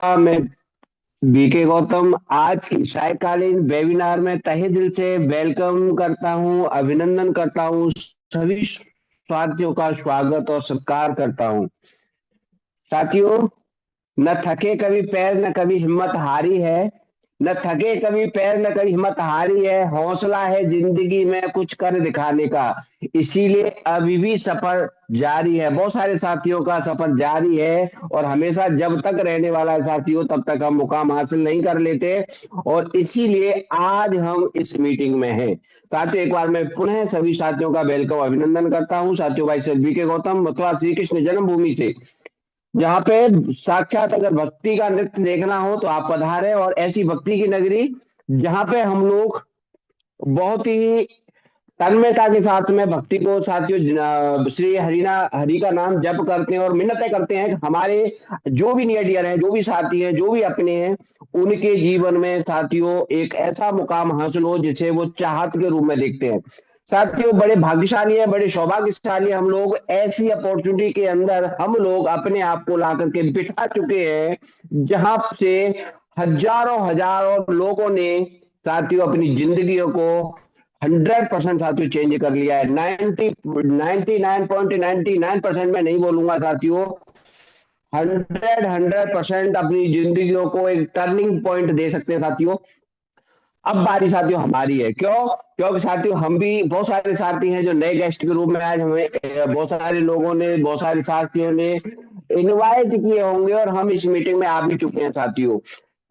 मैं बीके गौतम आज की सायकालीन वेबिनार में तहे दिल से वेलकम करता हूं, अभिनंदन करता हूं, सभी साथियों का स्वागत और सत्कार करता हूं। साथियों, न थके कभी पैर न कभी हिम्मत हारी है। न थके कभी पैर न कभी हिम्मत हारी है, हौसला है जिंदगी में कुछ कर दिखाने का। इसीलिए अभी भी सफर जारी है, बहुत सारे साथियों का सफर जारी है और हमेशा जब तक रहने वाला है साथियों, तब तक हम मुकाम हासिल नहीं कर लेते। और इसीलिए आज हम इस मीटिंग में हैं। साथियों, एक बार मैं पुनः सभी साथियों का वेलकम अभिनंदन करता हूं। साथियों, भाई से बीके गौतम, मथुरा श्री कृष्ण जन्मभूमि से, जहाँ पे साक्षात अगर भक्ति का नृत्य देखना हो तो आप पधारे, और ऐसी भक्ति की नगरी जहाँ पे हम लोग बहुत ही तन्मयता के साथ में भक्ति को साथियों श्री हरि का नाम जप करते हैं और मिन्नतें करते हैं कि हमारे जो भी नियर डियर हैं, जो भी साथी हैं, जो भी अपने हैं, उनके जीवन में साथियों एक ऐसा मुकाम हासिल हो जिसे वो चाहत के रूप में देखते हैं। साथियों, बड़े भाग्यशाली है, बड़े सौभाग्यशाली है हम लोग, ऐसी अपॉर्चुनिटी के अंदर हम लोग अपने आप को ला करके बिठा चुके हैं जहां से हजारों हजारों लोगों ने साथियों अपनी जिंदगियों को 100% साथियों चेंज कर लिया है। 99.99% में नहीं बोलूंगा साथियों, 100% अपनी जिंदगियों को एक टर्निंग पॉइंट दे सकते हैं साथियों। अब बारी साथियों हमारी है। क्यों? क्योंकि साथियों हम भी बहुत सारे साथी हैं जो नए गेस्ट के रूप में आज हमें बहुत सारे लोगों ने, बहुत सारे साथियों ने इनवाइट किए होंगे और हम इस मीटिंग में आ भी चुके हैं साथियों।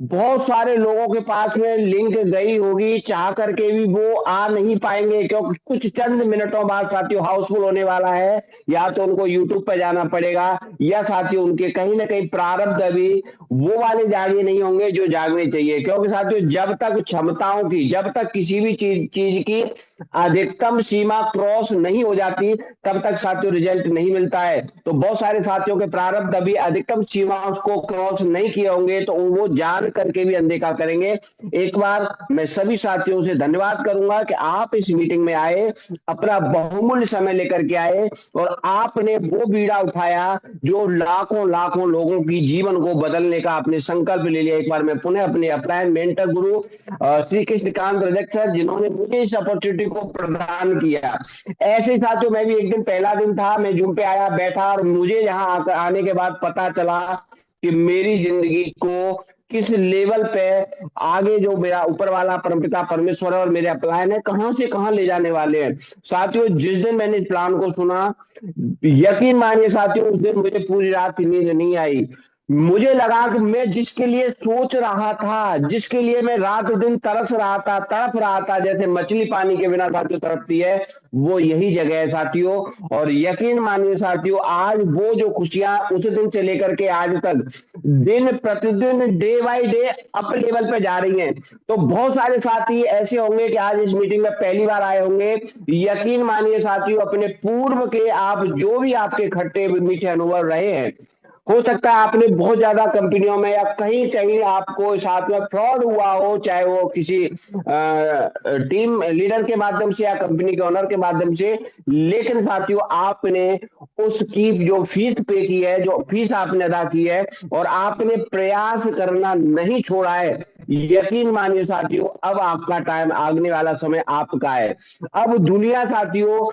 बहुत सारे लोगों के पास में लिंक गई होगी, चाह करके भी वो आ नहीं पाएंगे क्योंकि कुछ चंद मिनटों बाद साथियों हाउसफुल होने वाला है। या तो उनको यूट्यूब पर जाना पड़ेगा, या साथियों उनके कहीं ना कहीं प्रारब्ध अभी वो वाले जागे नहीं होंगे जो जागने चाहिए। क्योंकि साथियों जब तक क्षमताओं की, जब तक किसी भी चीज चीज की अधिकतम सीमा क्रॉस नहीं हो जाती, तब तक साथियों रिजल्ट नहीं मिलता है। तो बहुत सारे साथियों के प्रारब्ध अभी अधिकतम सीमा को क्रॉस नहीं किए होंगे तो वो जान करके भी अनदेखा करेंगे। एक बार मैं सभी साथियों से धन्यवाद करूंगा कि आप इस मीटिंग में आए, अपना बहुमूल्य समय लेकर के आए और आपने वो बीड़ा उठाया जो लाखों लाखों लोगों की जीवन को बदलने का आपने संकल्प ले लिया। एक बार मैं पुनः अपने अपलायन मेंटर गुरु श्री कृष्णकांत रजक सर, जिन्होंने मुझे इस अपॉर्चुनिटी को प्रदान किया। ऐसे ही साथियों मैं भी एक दिन, पहला दिन था, मैं जूम पे आया बैठा और मुझे यहाँ आकर आने के बाद पता चला कि मेरी जिंदगी को किस लेवल पे आगे जो मेरा ऊपर वाला परमपिता परमेश्वर है और मेरे अपलायन है कहां से कहां ले जाने वाले हैं। साथियों जिस दिन मैंने इस प्लान को सुना, यकीन मानिए साथियों उस दिन मुझे पूरी रात नींद नहीं आई। मुझे लगा कि मैं जिसके लिए सोच रहा था, जिसके लिए मैं रात दिन तरस रहा था, तड़प रहा था, जैसे मछली पानी के बिना साथियों तड़पती है, वो यही जगह है साथियों। और यकीन मानिए साथियों आज वो जो खुशियां उस दिन से लेकर के आज तक दिन प्रतिदिन day by day up level पे जा रही हैं। तो बहुत सारे साथी ऐसे होंगे कि आज इस मीटिंग में पहली बार आए होंगे। यकीन मानिए साथियों अपने पूर्व के आप जो भी आपके खट्टे मीठे अनुभव रहे हैं, हो सकता है आपने बहुत ज्यादा कंपनियों में या कहीं कहीं आपको साथ में फ्रॉड हुआ हो, चाहे वो किसी टीम लीडर के माध्यम से या कंपनी के ओनर के माध्यम से। लेकिन साथियों आपने उसकी जो फीस पे की है, जो फीस आपने अदा की है और आपने प्रयास करना नहीं छोड़ा है, यकीन मानिए साथियों अब आपका टाइम, आगने वाला समय आपका है। अब दुनिया साथियों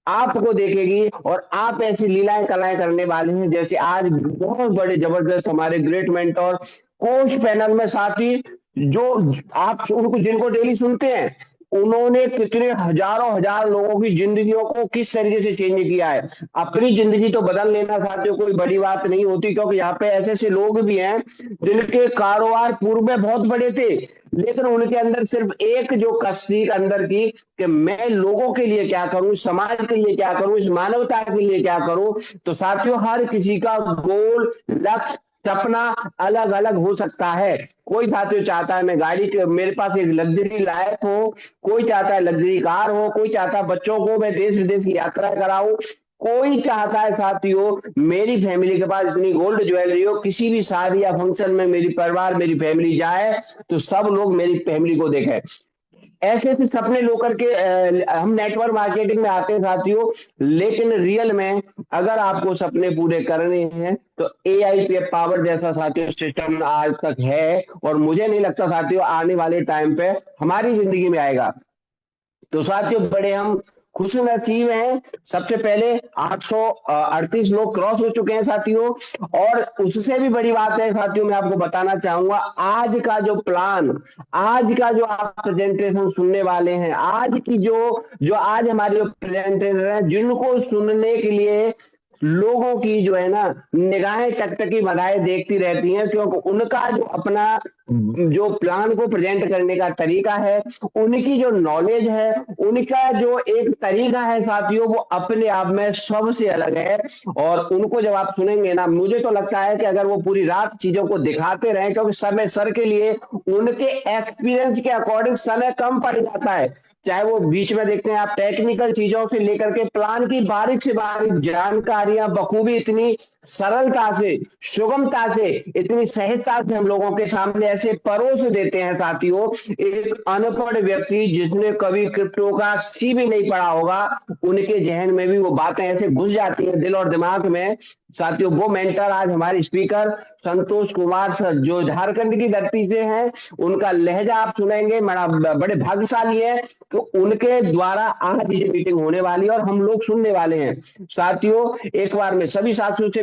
आपको देखेगी और आप ऐसी लीलाएं कलाएं करने वाले हैं जैसे आज बहुत बड़े जबरदस्त हमारे ग्रेट मेंटोर कोच पैनल में साथी, जो आप उनको जिनको डेली सुनते हैं, उन्होंने कितने हजारों हजार लोगों की जिंदगियों को किस तरीके से चेंज किया है। अपनी जिंदगी तो बदल लेना साथियों कोई बड़ी बात नहीं होती, क्योंकि यहाँ पे ऐसे ऐसे लोग भी हैं जिनके कारोबार पूर्व में बहुत बड़े थे, लेकिन उनके अंदर सिर्फ एक जो कसी अंदर की कि मैं लोगों के लिए क्या करूं, समाज के लिए क्या करूं, इस मानवता के लिए क्या करूं। तो साथियों हर किसी का गोल, लक्ष्य, सपना अलग अलग हो सकता है। कोई साथियों चाहता है मैं गाड़ी के, मेरे पास एक लग्जरी लाइफ हो, कोई चाहता है लग्जरी कार हो, कोई चाहता है बच्चों को मैं देश विदेश की यात्रा कराऊं, कोई चाहता है साथियों मेरी फैमिली के पास इतनी गोल्ड ज्वेलरी हो, किसी भी शादी या फंक्शन में मेरी परिवार, मेरी फैमिली जाए तो सब लोग मेरी फैमिली को देखें। ऐसे ऐसे सपने लेकर के हम नेटवर्क मार्केटिंग में आते हैं साथियों, लेकिन रियल में अगर आपको सपने पूरे करने हैं तो एआई पे पावर जैसा साथियों सिस्टम आज तक है, और मुझे नहीं लगता साथियों आने वाले टाइम पे हमारी जिंदगी में आएगा। तो साथियों बड़े हम खुश नसीब हैं। सबसे पहले 838 लोग क्रॉस हो चुके हैं साथियों। और उससे भी बड़ी बात है साथियों, मैं आपको बताना चाहूंगा आज का जो प्लान, आज का जो आप प्रेजेंटेशन सुनने वाले हैं, आज की जो जो आज हमारे प्रेजेंटेटर हैं जिनको सुनने के लिए लोगों की जो है ना निगाहें टकटकी बधाए देखती रहती हैं, क्योंकि उनका जो अपना जो प्लान को प्रेजेंट करने का तरीका है, उनकी जो नॉलेज है, उनका जो एक तरीका है साथियों, वो अपने आप में सबसे अलग है। और उनको जब आप सुनेंगे ना, मुझे तो लगता है कि अगर वो पूरी रात चीजों को दिखाते रहे, क्योंकि समय सर के लिए उनके एक्सपीरियंस के अकॉर्डिंग समय कम पड़ जाता है। चाहे वो बीच में देखते हैं आप टेक्निकल चीजों से लेकर के प्लान की बारीक से बारीक जानकारियां बखूबी इतनी सरलता से, सुगमता से, इतनी सहजता से हम लोगों के सामने ऐसे परोस देते हैं साथियों। एक अनपढ़ व्यक्ति जिसने कभी क्रिप्टो का सी भी नहीं पढ़ा होगा, उनके जहन में भी वो बातें ऐसे घुस जाती हैं दिल और दिमाग में साथियों। वो मेंटर आज हमारे स्पीकर संतोष कुमार सर जो झारखंड की धरती से हैं, उनका लहजा आप सुनेंगे, बड़ा बड़े भाग्यशाली है कि उनके द्वारा आज ये मीटिंग होने वाली है और हम लोग सुनने वाले हैं साथियों। एक बार मैं सभी साथियों से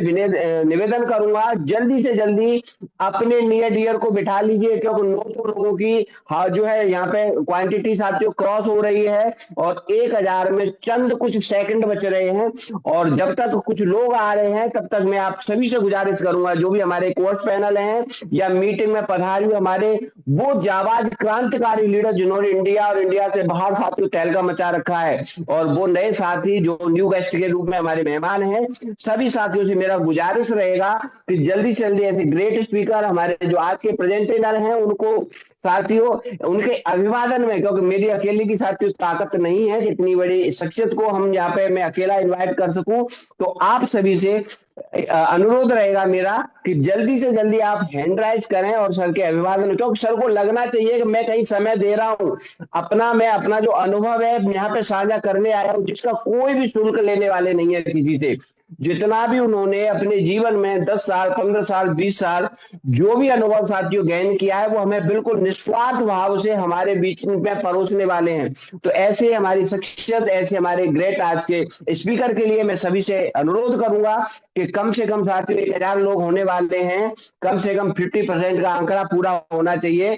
निवेदन करूंगा जल्दी से जल्दी अपने नियर डियर को बिठा लीजिए, क्योंकि 900 लोगों की हाँ जो है यहाँ पे क्वांटिटी साथियों क्रॉस हो रही है और 1000 में चंद कुछ सेकंड बच रहे हैं। और जब तक कुछ लोग आ रहे हैं तब तक मैं आप सभी से गुजारिश करूंगा, जो भी हमारे कोर्स पैनल हैं या मीटिंग में पधारी हमारे वो जाबाज क्रांतिकारी लीडर जिन्होंने इंडिया और इंडिया से बाहर साथियों तहलका मचा रखा है, और वो नए साथी जो न्यू गेस्ट के रूप में हमारे मेहमान हैं, सभी साथियों से मेरा गुजारिश रहेगा कि जल्दी से जल्दी ऐसे ग्रेट स्पीकर हमारे जो आज के प्रेजेंटेटर हैं उनको साथियों उनके अभिवादन में, क्योंकि मेरी अकेले की साथियों ताकत नहीं है कि इतनी बड़ी शख्सियत को हम यहाँ पे मैं अकेला इनवाइट कर सकूं। तो आप सभी से अनुरोध रहेगा मेरा कि जल्दी से जल्दी आप हैंड राइज करें और सर के अभिवादन, क्योंकि सर को लगना चाहिए कि मैं कहीं समय दे रहा हूं, अपना मैं अपना जो अनुभव है यहाँ पे साझा करने आया हूं, जिसका कोई भी शुल्क लेने वाले नहीं है किसी से। जितना भी उन्होंने अपने जीवन में 10 साल 15 साल 20 साल जो भी अनुभव साथियों गेन किया है, वो हमें बिल्कुल निस्वार्थ भाव से हमारे बीच में परोसने वाले हैं। तो ऐसे हमारी शख्सियत, ऐसे हमारे ग्रेट आज के स्पीकर के लिए मैं सभी से अनुरोध करूंगा कि कम से कम साथियों 1000 लोग होने वाले हैं, कम से कम 50% का आंकड़ा पूरा होना चाहिए।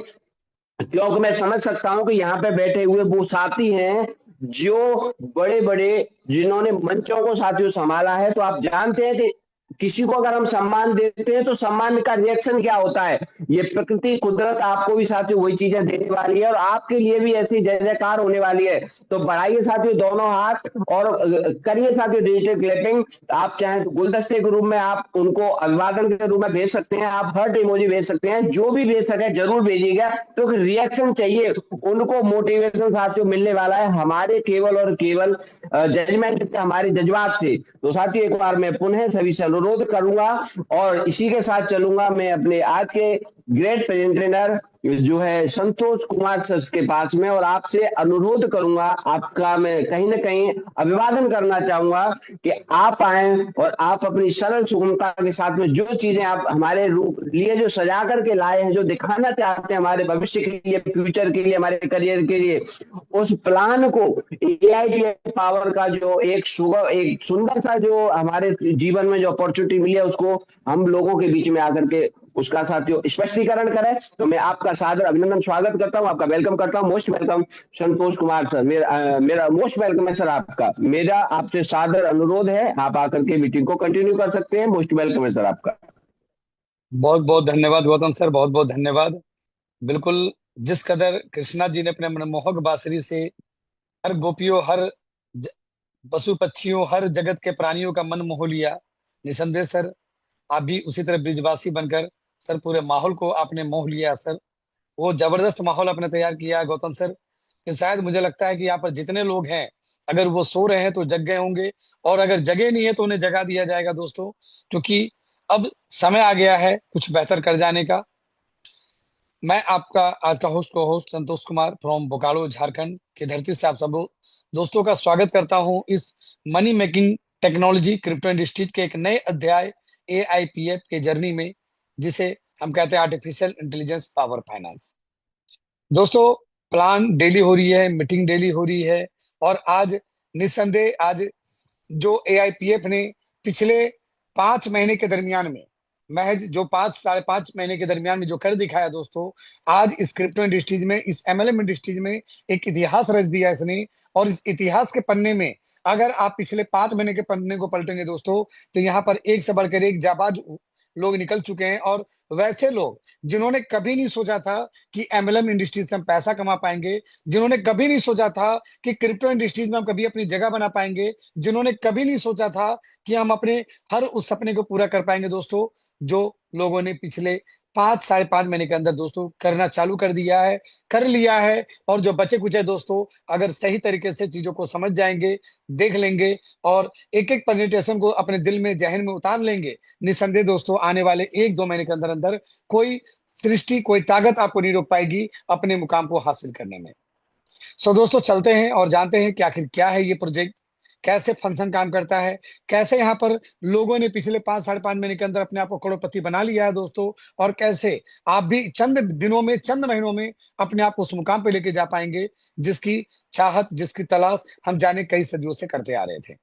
क्योंकि मैं समझ सकता हूं कि यहाँ पे बैठे हुए वो साथी हैं जो बड़े बड़े जिन्होंने मंचों को साथियों संभाला है। तो आप जानते हैं कि किसी को अगर हम सम्मान देते हैं तो सम्मान का रिएक्शन क्या होता है, ये प्रकृति कुदरत आपको भी साथियों वही चीजें देने वाली है और आपके लिए भी ऐसी जय जयकार होने वाली है। तो बढ़ाइए साथियों दोनों हाथ और करिए साथियों डिजिटल क्लैपिंग। आप चाहें तो गुलदस्ते के रूप में आप उनको अभिवादन के रूप में भेज सकते हैं, आप हर्ट इमोजी भेज सकते हैं, जो भी भेज सके जरूर भेजिएगा, तो रिएक्शन चाहिए। उनको मोटिवेशन साथियों मिलने वाला है हमारे केवल और केवल जजमेंट से, हमारे जज्बात से। तो साथियों एक बार मैं पुनः सभी से अनुरोध करूंगा और इसी के साथ चलूंगा मैं अपने आज के ग्रेट प्रेजेंटेटर जो है संतोष कुमार सर के पास में, और आपसे अनुरोध करूंगा, आपका मैं कहीं ना कहीं अभिवादन करना चाहूंगा कि आप आए और आप अपनी सरल सुगमता के साथ में जो चीजें आप हमारे लिए जो सजा करके लाए हैं, जो दिखाना चाहते हैं हमारे भविष्य के लिए, फ्यूचर के लिए, हमारे करियर के लिए, उस प्लान को एआई की पावर का जो एक सुंदर सा जो हमारे जीवन में जो अपॉर्चुनिटी मिली है, उसको हम लोगों के बीच में आकर के उसका साथियों स्पष्टीकरण करें। तो मैं आपका सादर अभिनंदन स्वागत करता हूं, आपका वेलकम करता हूं, most welcome Santosh Kumar sir. मेरा मोस्ट वेलकम है सर आपका। मेरा आपसे सादर अनुरोध है, आप आकर के मीटिंग को कंटिन्यू कर सकते हैं। मोस्ट वेलकम है सर आपका। बहुत बहुत धन्यवाद गौतम सर, बहुत बहुत धन्यवाद। बिल्कुल, जिस कदर कृष्णा जी ने अपने मनमोहक बांसुरी से हर गोपियों, हर ज- पशु पक्षियों, हर जगत के प्राणियों का मन मोह लिया, निसंदेह सर आप भी उसी तरह ब्रिजवासी बनकर सर पूरे माहौल को आपने मोह लिया सर। वो जबरदस्त माहौल आपने तैयार किया है गौतम सर कि शायद मुझे लगता है कि यहाँ पर जितने लोग हैं, अगर वो सो रहे हैं तो जग गए होंगे, और अगर जगे नहीं है तो उन्हें जगा दिया जाएगा दोस्तों, क्योंकि अब समय आ गया है कुछ बेहतर कर जाने का। मैं आपका आज का होस्ट संतोष कुमार फ्रॉम बोकारो झारखंड की धरती से आप सब दोस्तों का स्वागत करता हूं इस money making technology crypto industries के एक नए अध्याय AIPF के जर्नी में, जिसे हम कहते हैं आर्टिफिशियल इंटेलिजेंस पावर फाइनेंस। दोस्तों, प्लान डेली हो रही है, मीटिंग डेली हो रही है, और आज निस्संदेह आज जो AIPF ने पिछले 5 महीने के दरमियान में, महज जो 5 साढ़े 5 महीने के दरमियान में जो कर दिखाया दोस्तों, आज इस क्रिप्टो इंडस्ट्रीज में, इस MLM इंडस्ट्रीज में एक इतिहास रच दिया इसने। और इस इतिहास के पन्ने में अगर आप पिछले 5 महीने के पन्ने को पलटेंगे दोस्तों, तो यहाँ पर एक से बढ़कर एक जाबाज लोग निकल चुके हैं। और वैसे लोग जिन्होंने कभी नहीं सोचा था कि MLM इंडस्ट्रीज से हम पैसा कमा पाएंगे, जिन्होंने कभी नहीं सोचा था कि क्रिप्टो इंडस्ट्रीज में हम कभी अपनी जगह बना पाएंगे, जिन्होंने कभी नहीं सोचा था कि हम अपने हर उस सपने को पूरा कर पाएंगे दोस्तों, जो लोगों ने पिछले 5 साढ़े 5 महीने के अंदर दोस्तों करना चालू कर दिया है, कर लिया है। और जो बचे कुचे दोस्तों, अगर सही तरीके से चीजों को समझ जाएंगे, देख लेंगे, और एक एक प्रेजेंटेशन को अपने दिल में, जहन में उतार लेंगे, निसंदेह दोस्तों आने वाले 1-2 महीने के अंदर अंदर कोई सृष्टि, कोई ताकत आपको नहीं रोक पाएगी अपने मुकाम को हासिल करने में। सो दोस्तों, चलते हैं और जानते हैं कि आखिर क्या है ये प्रोजेक्ट, कैसे फंक्शन काम करता है, कैसे यहाँ पर लोगों ने पिछले 5 साढ़े 5 महीने के अंदर अपने आप को करोड़पति बना लिया है दोस्तों, और कैसे आप भी चंद दिनों में, चंद महीनों में अपने आप को उस मुकाम पे लेके जा पाएंगे जिसकी चाहत, जिसकी तलाश हम जाने कई सदियों से करते आ रहे थे।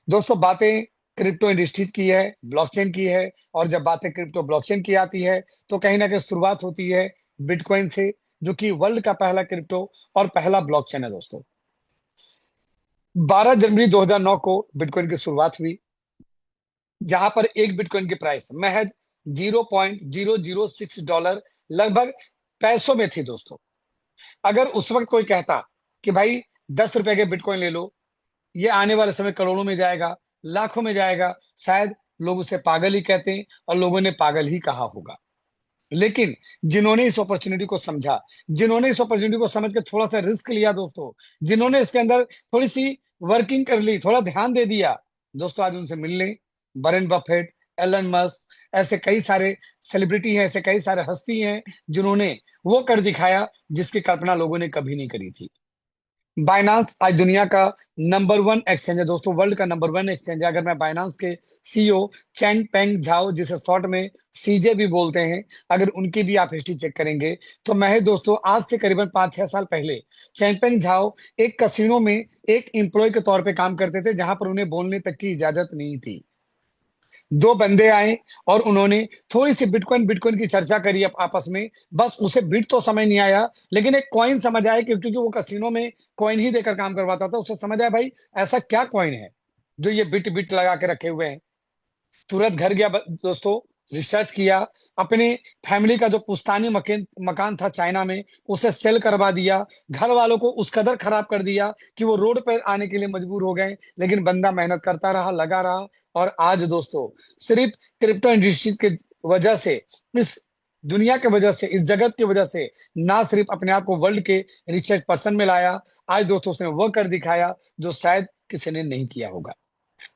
दोस्तों, बातें क्रिप्टो इंडस्ट्रीज की है, ब्लॉकचेन की है, और जब बातें क्रिप्टो ब्लॉकचेन की आती है तो कहीं ना कहीं शुरुआत होती है बिटकॉइन से, जो कि वर्ल्ड का पहला क्रिप्टो और पहला ब्लॉकचेन है दोस्तों। 12 जनवरी 2009 को बिटकॉइन की शुरुआत हुई, जहां पर एक बिटकॉइन की प्राइस महज $0.006 लगभग पैसों में थी दोस्तों। अगर उस वक्त कोई कहता कि भाई 10 रुपए के बिटकॉइन ले लो, ये आने वाले समय करोड़ों में जाएगा, लाखों में जाएगा, शायद लोग उसे पागल ही कहते, और लोगों ने पागल ही कहा होगा। लेकिन जिन्होंने इस अपॉर्चुनिटी को समझा, जिन्होंने इस अपॉर्चुनिटी को समझ के थोड़ा सा रिस्क लिया दोस्तों, जिन्होंने इसके अंदर थोड़ी सी वर्किंग कर ली, थोड़ा ध्यान दे दिया दोस्तों, आज उनसे मिल लें। वॉरेन बफेट, एलन मस्क, ऐसे कई सारे सेलिब्रिटी हैं, ऐसे कई सारे हस्ती हैं जिन्होंने वो कर दिखाया जिसकी कल्पना लोगों ने कभी नहीं करी थी। बाइनांस आज दुनिया का नंबर 1 एक्सचेंज है दोस्तों, वर्ल्ड का नंबर 1 एक्सचेंज है। अगर मैं बाइनांस के CEO चैंग पेंग झाओ, जिसे शॉर्ट में CJ भी बोलते हैं, अगर उनकी भी आप हिस्ट्री चेक करेंगे तो महज दोस्तों आज से करीबन 5-6 साल पहले चैंग पेंग झाओ एक कसिनो में एक एम्प्लॉय के तौर पे काम करते थे, जहां पर उन्हें बोलने तक की इजाजत नहीं थी। दो बंदे आए और उन्होंने थोड़ी सी बिटकॉइन बिटकॉइन की चर्चा करी आपस में। बस उसे बिट तो समझ नहीं आया, लेकिन एक कॉइन समझ आया, क्योंकि वो कसिनो में कॉइन ही देकर काम करवाता था। उसे समझ आया भाई ऐसा क्या कॉइन है जो ये बिट बिट लगा के रखे हुए हैं। तुरंत घर गया दोस्तों, रिसर्च किया, अपने फैमिली का जो पुश्तैनी मकान था चाइना में, उसे सेल करवा दिया, घर वालों को उस कदर खराब कर दिया कि वो रोड पर आने के लिए मजबूर हो गए। लेकिन बंदा मेहनत करता रहा, लगा रहा, और आज दोस्तों सिर्फ क्रिप्टो इंडस्ट्रीज के वजह से, इस दुनिया की वजह से, इस जगत की वजह से ना सिर्फ अपने आप को वर्ल्ड के रिचेस्ट पर्सन में लाया, आज दोस्तों उसने वो कर दिखाया जो शायद किसी ने नहीं किया होगा।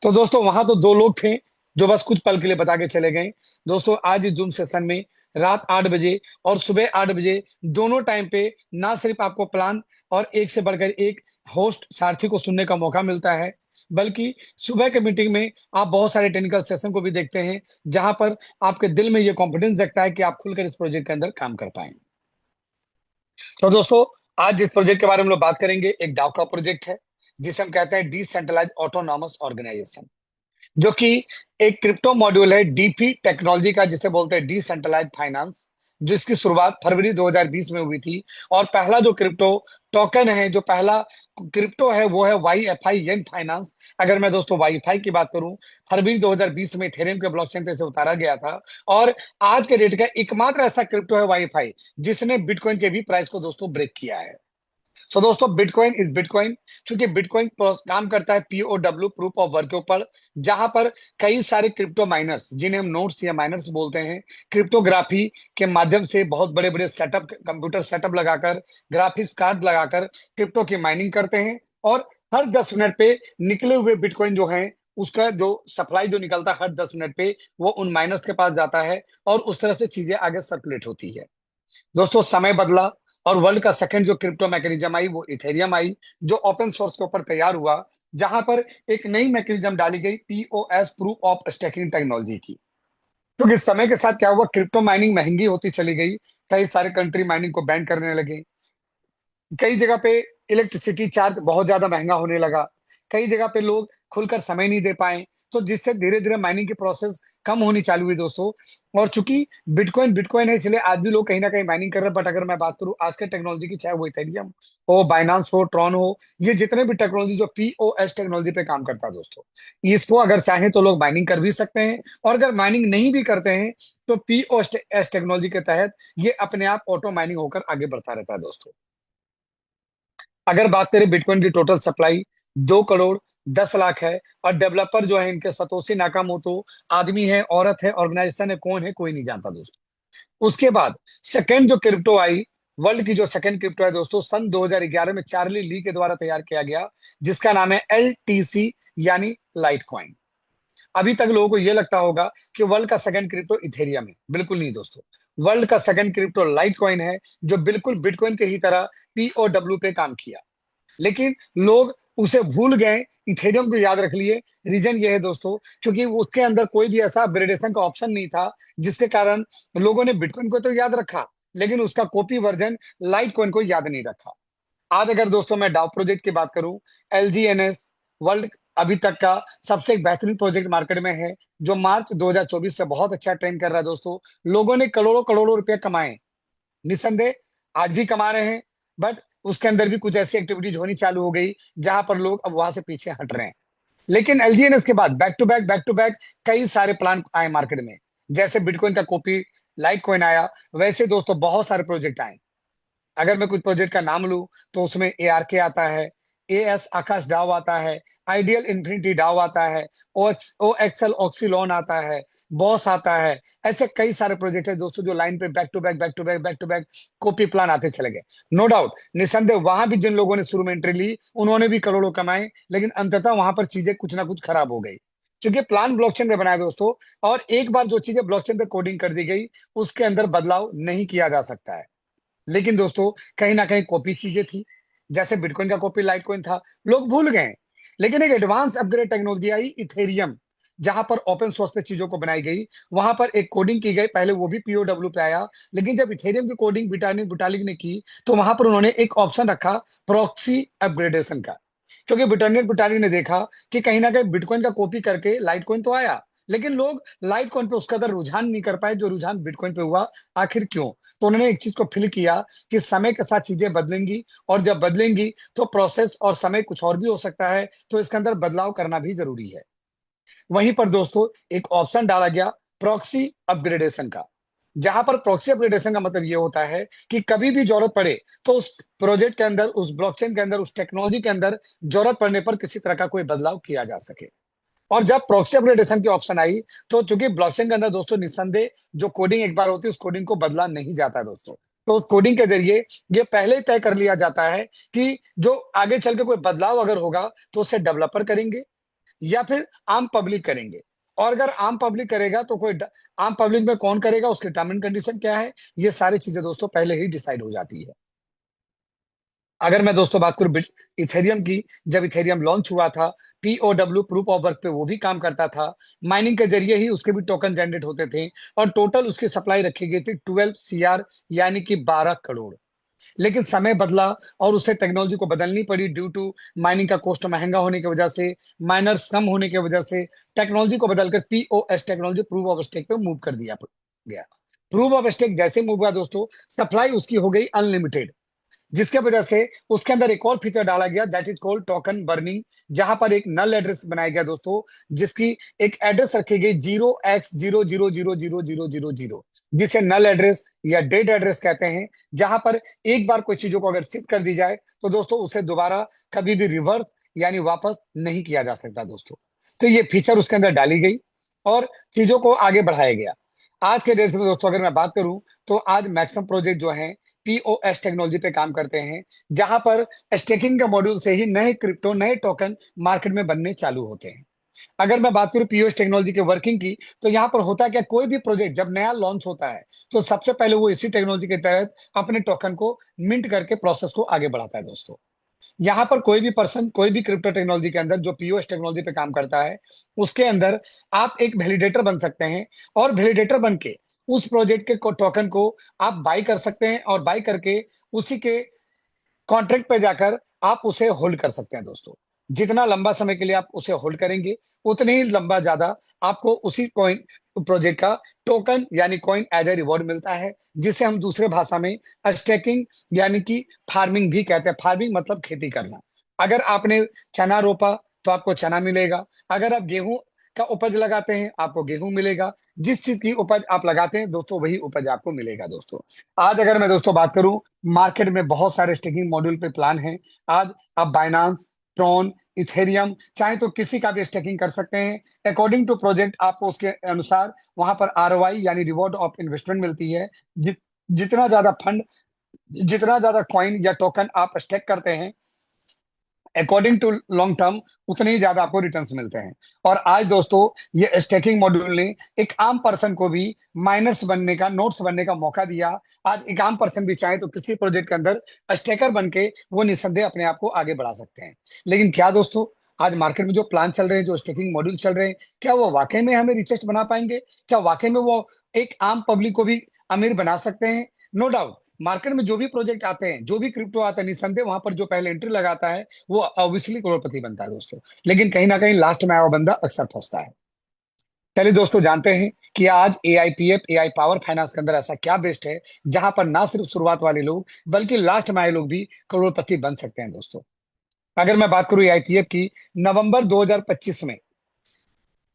तो दोस्तों, वहां तो दो लोग थे जो बस कुछ पल के लिए बता के चले गए। दोस्तों, आज इस जूम सेशन में रात 8 बजे और सुबह 8 बजे दोनों टाइम पे ना सिर्फ आपको प्लान और एक से बढ़कर एक होस्ट सारथी को सुनने का मौका मिलता है, बल्कि सुबह के मीटिंग में आप बहुत सारे टेक्निकल सेशन को भी देखते हैं, जहां पर आपके दिल में ये कॉन्फिडेंस जगता है कि आप खुलकर इस प्रोजेक्ट के अंदर काम कर पाए। तो दोस्तों, आज जिस प्रोजेक्ट के बारे में हम लोग बात करेंगे, एक डाउ का प्रोजेक्ट है, जिसे हम कहते हैं डिसेंट्रलाइज ऑटोनॉमस ऑर्गेनाइजेशन, जो कि एक क्रिप्टो मॉड्यूल है डीफी टेक्नोलॉजी का, जिसे बोलते हैं डिसेंट्रलाइज फाइनेंस, जिसकी शुरुआत फरवरी 2020 में हुई थी। और पहला जो क्रिप्टो टोकन है, जो पहला क्रिप्टो है, वो है YFI येन फाइनेंस। अगर मैं दोस्तों YFI की बात करूं, फरवरी 2020 में इथेरियम के ब्लॉकचेन पे इसे उतारा गया था, और आज के डेट का एकमात्र ऐसा क्रिप्टो है YFI जिसने बिटकॉइन के भी प्राइस को दोस्तों ब्रेक किया है। सो दोस्तों, बिटकॉइन इज बिटकॉइन, क्योंकि बिटकॉइन काम करता है POW, प्रूफ ऑफ वर्क के ऊपर, जहां पर कई सारे क्रिप्टो माइनर्स, जिन्हें हम नोड्स या माइनर्स बोलते हैं, क्रिप्टोग्राफी के माध्यम से बहुत बड़े बड़े सेटअप, कंप्यूटर सेटअप लगाकर, ग्राफिक्स कार्ड लगाकर क्रिप्टो की माइनिंग करते हैं। और हर 10 मिनट पे निकले हुए बिटकॉइन जो है, उसका जो सप्लाई जो निकलता है हर 10 मिनट पे, वो उन माइनर्स के पास जाता है, और उस तरह से चीजें आगे सर्कुलेट होती है। दोस्तों समय बदला और वर्ल्ड का सेकंड जो क्रिप्टो मैकेनिज्म आई वो इथेरियम आई, जो ओपन सोर्स के ऊपर तैयार हुआ, जहां पर एक नई मैकेनिज्म डाली गई, POS, proof of staking technology की। क्योंकि समय के साथ क्या हुआ, क्रिप्टो माइनिंग महंगी होती चली गई, कई सारे कंट्री माइनिंग को बैन करने लगे, कई जगह पे इलेक्ट्रिसिटी चार्ज बहुत ज्यादा महंगा होने लगा, कई जगह पे लोग खुलकर समय नहीं दे पाए, तो जिससे धीरे धीरे माइनिंग की प्रोसेस कम होनी चालू हुई दोस्तों। और चूंकि बिटकॉइन बिटकॉइन है, इसलिए आज भी लोग कहीं ना कहीं माइनिंग कर रहे हैं। बट अगर मैं बात करूं आज के टेक्नोलॉजी की, चाहे वो इथेरियम हो, बाइनांस हो, ट्रॉन हो, ये जितने भी टेक्नोलॉजी जो पीओएस टेक्नोलॉजी पे काम करता है दोस्तों, इसको अगर चाहें तो लोग माइनिंग कर भी सकते हैं। और अगर माइनिंग नहीं भी करते हैं तो पीओएस टेक्नोलॉजी के तहत ये अपने आप ऑटो माइनिंग होकर आगे बढ़ता रहता है दोस्तों। अगर बात करें बिटकॉइन की टोटल सप्लाई 2 करोड़ 10 लाख है, और डेवलपर जो है इनके सतोशी नाकामोतो, आदमी है, औरत है, ऑर्गेनाइजेशन है, कौन है कोई नहीं जानता दोस्तों। उसके बाद सेकंड जो क्रिप्टो आई, वर्ल्ड की जो सेकंड क्रिप्टो है दोस्तों, सन 2011 में चार्ली ली के द्वारा तैयार किया गया, जिसका नाम है एलटीसी, यानी लाइट कॉइन। अभी तक लोगों को यह लगता होगा कि वर्ल्ड का सेकंड क्रिप्टो इथेरियम है, बिल्कुल नहीं दोस्तों। वर्ल्ड का सेकंड क्रिप्टो लाइट कॉइन है, जो बिल्कुल बिटकॉइन के ही तरह पीओडब्ल्यू पे काम किया, लेकिन लोग उसे भूल गए, इथेरियम को याद रख लिए। रीजन ये है दोस्तों, क्योंकि उसके अंदर कोई भी ऐसा अपग्रेडेशन का ऑप्शन नहीं था, जिसके कारण लोगों ने बिटकॉइन को तो याद रखा, लेकिन उसका कॉपी वर्जन लाइट कॉइन को याद नहीं रखा। आज अगर दोस्तों मैं डाउ प्रोजेक्ट की बात करूं, एलजीएनएस वर्ल्ड अभी तक का सबसे एक बेहतरीन प्रोजेक्ट मार्केट में है, जो मार्च 2024 से बहुत अच्छा ट्रेंड कर रहा है दोस्तों। लोगों ने करोड़ों करोड़ों रुपए कमाए, निसंदेह आज भी कमा रहे हैं, बट उसके अंदर भी कुछ ऐसी एक्टिविटीज होनी चालू हो गई जहां पर लोग अब वहां से पीछे हट रहे हैं। लेकिन एलजीएनएस के बाद बैक टू बैक कई सारे प्लान आए मार्केट में। जैसे बिटकॉइन का कॉपी लाइट कॉइन आया, वैसे दोस्तों बहुत सारे प्रोजेक्ट आए। अगर मैं कुछ प्रोजेक्ट का नाम लूं तो उसमें एआरके आता है, एएस आकाश डाव आता है, आइडियल इन्फिनिटी डाव आता है, ओ एक्सएल ऑक्सीलॉन आता है, बॉस आता है। ऐसे कई सारे प्रोजेक्ट है दोस्तों, जो लाइन पे back to back copy plan आते चले गए। नो डाउट, निसंदेह वहां भी जिन लोगों ने शुरू में एंट्री ली उन्होंने भी करोड़ों कमाए, लेकिन अंततः वहां पर चीजें कुछ ना कुछ खराब हो गई। क्योंकि प्लान ब्लॉकचेन पे बनाया दोस्तों, और एक बार जो चीजें ब्लॉकचेन पे कोडिंग कर दी गई, उसके अंदर बदलाव नहीं किया जा सकता है। लेकिन दोस्तों कहीं ना कहीं कॉपी चीजें थी, जैसे बिटकॉइन का कॉपी लाइट कॉइन था, लोग भूल गए। लेकिन एक एडवांस अपग्रेड टेक्नोलॉजी आई, इथेरियम, जहां पर ओपन सोर्स पे चीजों को बनाई गई, वहां पर एक कोडिंग की गई, पहले वो भी पीओडब्ल्यू पे आया। लेकिन जब इथेरियम की कोडिंग बिटालिक बुटालिक ने की, तो वहां पर उन्होंने एक ऑप्शन रखा प्रॉक्सी अपग्रेडेशन का। क्योंकि बिटानियन बुटालिक ने देखा कि कहीं ना कहीं बिटकॉइन का कॉपी करके लाइट कॉइन तो आया, लेकिन लोग लाइट कॉइन पे उसका कदर रुझान नहीं कर पाए जो रुझान बिटकॉइन पे हुआ। आखिर क्यों? तो उन्होंने एक चीज को फील किया कि समय के साथ चीजें बदलेंगी, और जब बदलेंगी तो प्रोसेस और समय कुछ और भी हो सकता है, तो इसके अंदर बदलाव करना भी जरूरी है। वहीं पर दोस्तों एक ऑप्शन डाला गया प्रॉक्सी अपग्रेडेशन का, जहां पर प्रॉक्सी अपग्रेडेशन का मतलब ये होता है कि कभी भी जरूरत पड़े तो उस प्रोजेक्ट के अंदर, उस ब्लॉकचेन के अंदर, उस टेक्नोलॉजी के अंदर जरूरत पड़ने पर किसी तरह का कोई बदलाव किया जा सके। और जब प्रॉक्सी अपग्रेडेशन की ऑप्शन आई, तो चूंकि ब्लॉकचेन के अंदर दोस्तों निस्संदेह जो कोडिंग एक बार होती है, उस कोडिंग को बदला नहीं जाता है दोस्तों। तो कोडिंग के जरिए ये पहले ही तय कर लिया जाता है कि जो आगे चल के कोई बदलाव अगर होगा तो उसे डेवलपर करेंगे या फिर आम पब्लिक करेंगे। और अगर आम पब्लिक करेगा तो आम पब्लिक में कौन करेगा, उसके टर्म एंड कंडीशन क्या है, ये सारी चीजें दोस्तों पहले ही डिसाइड हो जाती है। अगर मैं दोस्तों बात करूं इथेरियम की, जब इथेरियम लॉन्च हुआ था, पीओडब्ल्यू प्रूफ ऑफ वर्क पे वो भी काम करता था। माइनिंग के जरिए ही उसके भी टोकन जनरेट होते थे, और टोटल उसकी सप्लाई रखी गई थी 12 CR, यानी कि 12 करोड़। लेकिन समय बदला और उसे टेक्नोलॉजी को बदलनी पड़ी, ड्यू टू माइनिंग का कॉस्ट महंगा होने की वजह से, माइनर्स कम होने की वजह से, टेक्नोलॉजी को बदलकर POS technology, proof of stake पे मूव कर दिया गया। प्रूफ ऑफ स्टेक जैसे मूव हुआ दोस्तों, सप्लाई उसकी हो गई अनलिमिटेड, जिसके वजह से उसके अंदर एक और फीचर डाला गया, that is called token burning. जहां पर एक नल एड्रेस बनाया गया दोस्तों, जिसकी एक एड्रेस रखी गई 0x000000, जिसे नल एड्रेस या डेड एड्रेस कहते हैं। जहां पर एक बार कोई चीजों को अगर शिफ्ट कर दी जाए तो दोस्तों उसे दोबारा कभी भी रिवर्स, यानी वापस नहीं किया जा सकता दोस्तों। तो ये फीचर उसके अंदर डाली गई और चीजों को आगे बढ़ाया गया। आज के डेट में दोस्तों अगर मैं बात करूं, तो आज मैक्सिमम प्रोजेक्ट जो हैं पीओएस टेक्नोलॉजी पे काम करते हैं, जहां पर स्टेकिंग के मॉड्यूल से ही नए क्रिप्टो, नए टोकन मार्केट में बनने चालू होते हैं। अगर मैं बात करूं पीओएस टेक्नोलॉजी के वर्किंग की, तो यहाँ पर होता है क्या, कोई भी प्रोजेक्ट जब नया लॉन्च होता है तो सबसे पहले वो इसी टेक्नोलॉजी के तहत अपने टोकन को मिंट करके प्रोसेस को आगे बढ़ाता है दोस्तों। यहाँ पर कोई भी पर्सन कोई भी क्रिप्टो टेक्नोलॉजी के अंदर जो पीओएस टेक्नोलॉजी पे काम करता है, उसके अंदर आप एक वैलिडेटर बन सकते हैं, और वैलिडेटर बन के उस प्रोजेक्ट के टोकन को आप बाई कर सकते हैं, और बाई करके उसी के कॉन्ट्रैक्ट पे जाकर आप उसे होल्ड कर सकते हैं दोस्तों। जितना लंबा समय के लिए आप उसे होल्ड करेंगे, उतनी ही लंबा ज्यादा आपको उसी कॉइन प्रोजेक्ट का टोकन यानी कॉइन एज ए रिवॉर्ड मिलता है, जिसे हम दूसरे भाषा में स्टेकिंग यानी कि फार्मिंग भी कहते हैं। फार्मिंग मतलब खेती करना। अगर आपने चना रोपा तो आपको चना मिलेगा, अगर आप गेहूं का उपज लगाते हैं आपको गेहूं मिलेगा। जिस चीज की उपज आप लगाते हैं दोस्तों, वही उपज आपको मिलेगा दोस्तों। आज अगर मैं दोस्तों बात करूं, मार्केट में बहुत सारे स्टेकिंग मॉड्यूल पे प्लान हैं। आज आप बाइनांस, ट्रॉन, इथेरियम चाहे तो किसी का भी स्टेकिंग कर सकते हैं। अकॉर्डिंग टू प्रोजेक्ट आपको उसके अनुसार वहां पर आरओआई यानी रिवॉर्ड ऑफ इन्वेस्टमेंट मिलती है। जितना ज्यादा फंड, जितना ज्यादा कॉइन या टोकन आप स्टेक करते हैं, अकॉर्डिंग टू लॉन्ग टर्म, उतने ही ज्यादा आपको रिटर्न्स मिलते हैं। और आज दोस्तों ये स्टेकिंग मॉड्यूल ने एक आम पर्सन को भी माइनर्स बनने का, नोट्स बनने का मौका दिया। आज एक आम पर्सन भी चाहे तो किसी प्रोजेक्ट के अंदर स्टेकर बन के वो निस्संदेह अपने आप को आगे बढ़ा सकते हैं। लेकिन क्या दोस्तों, आज मार्केट में जो प्लान चल रहे हैं, जो स्टेकिंग मॉड्यूल चल रहे हैं, क्या वो वाकई में हमें रिचेस्ट बना पाएंगे? क्या वाकई में वो एक आम पब्लिक को भी अमीर बना सकते हैं? नो डाउट, मार्केट में जो भी प्रोजेक्ट आते हैं, जो भी क्रिप्टो आता है, निस्संदेह वहां पर जो पहले एंट्री लगाता है वो ऑब्वियसली करोड़पति बनता है दोस्तों। लेकिन कहीं ना कहीं लास्ट में आया हुआ बंदा अक्सर फंसता है। चलिए दोस्तों, जानते हैं कि आज एआईपीएफ, एआई पावर फाइनेंस के अंदर ऐसा क्या बेस्ट है जहां पर ना सिर्फ शुरुआत वाले लोग बल्कि लास्ट में आए लोग भी करोड़पति बन सकते हैं दोस्तों। अगर मैं बात करूं एआईपीएफ की, नवंबर 2025 में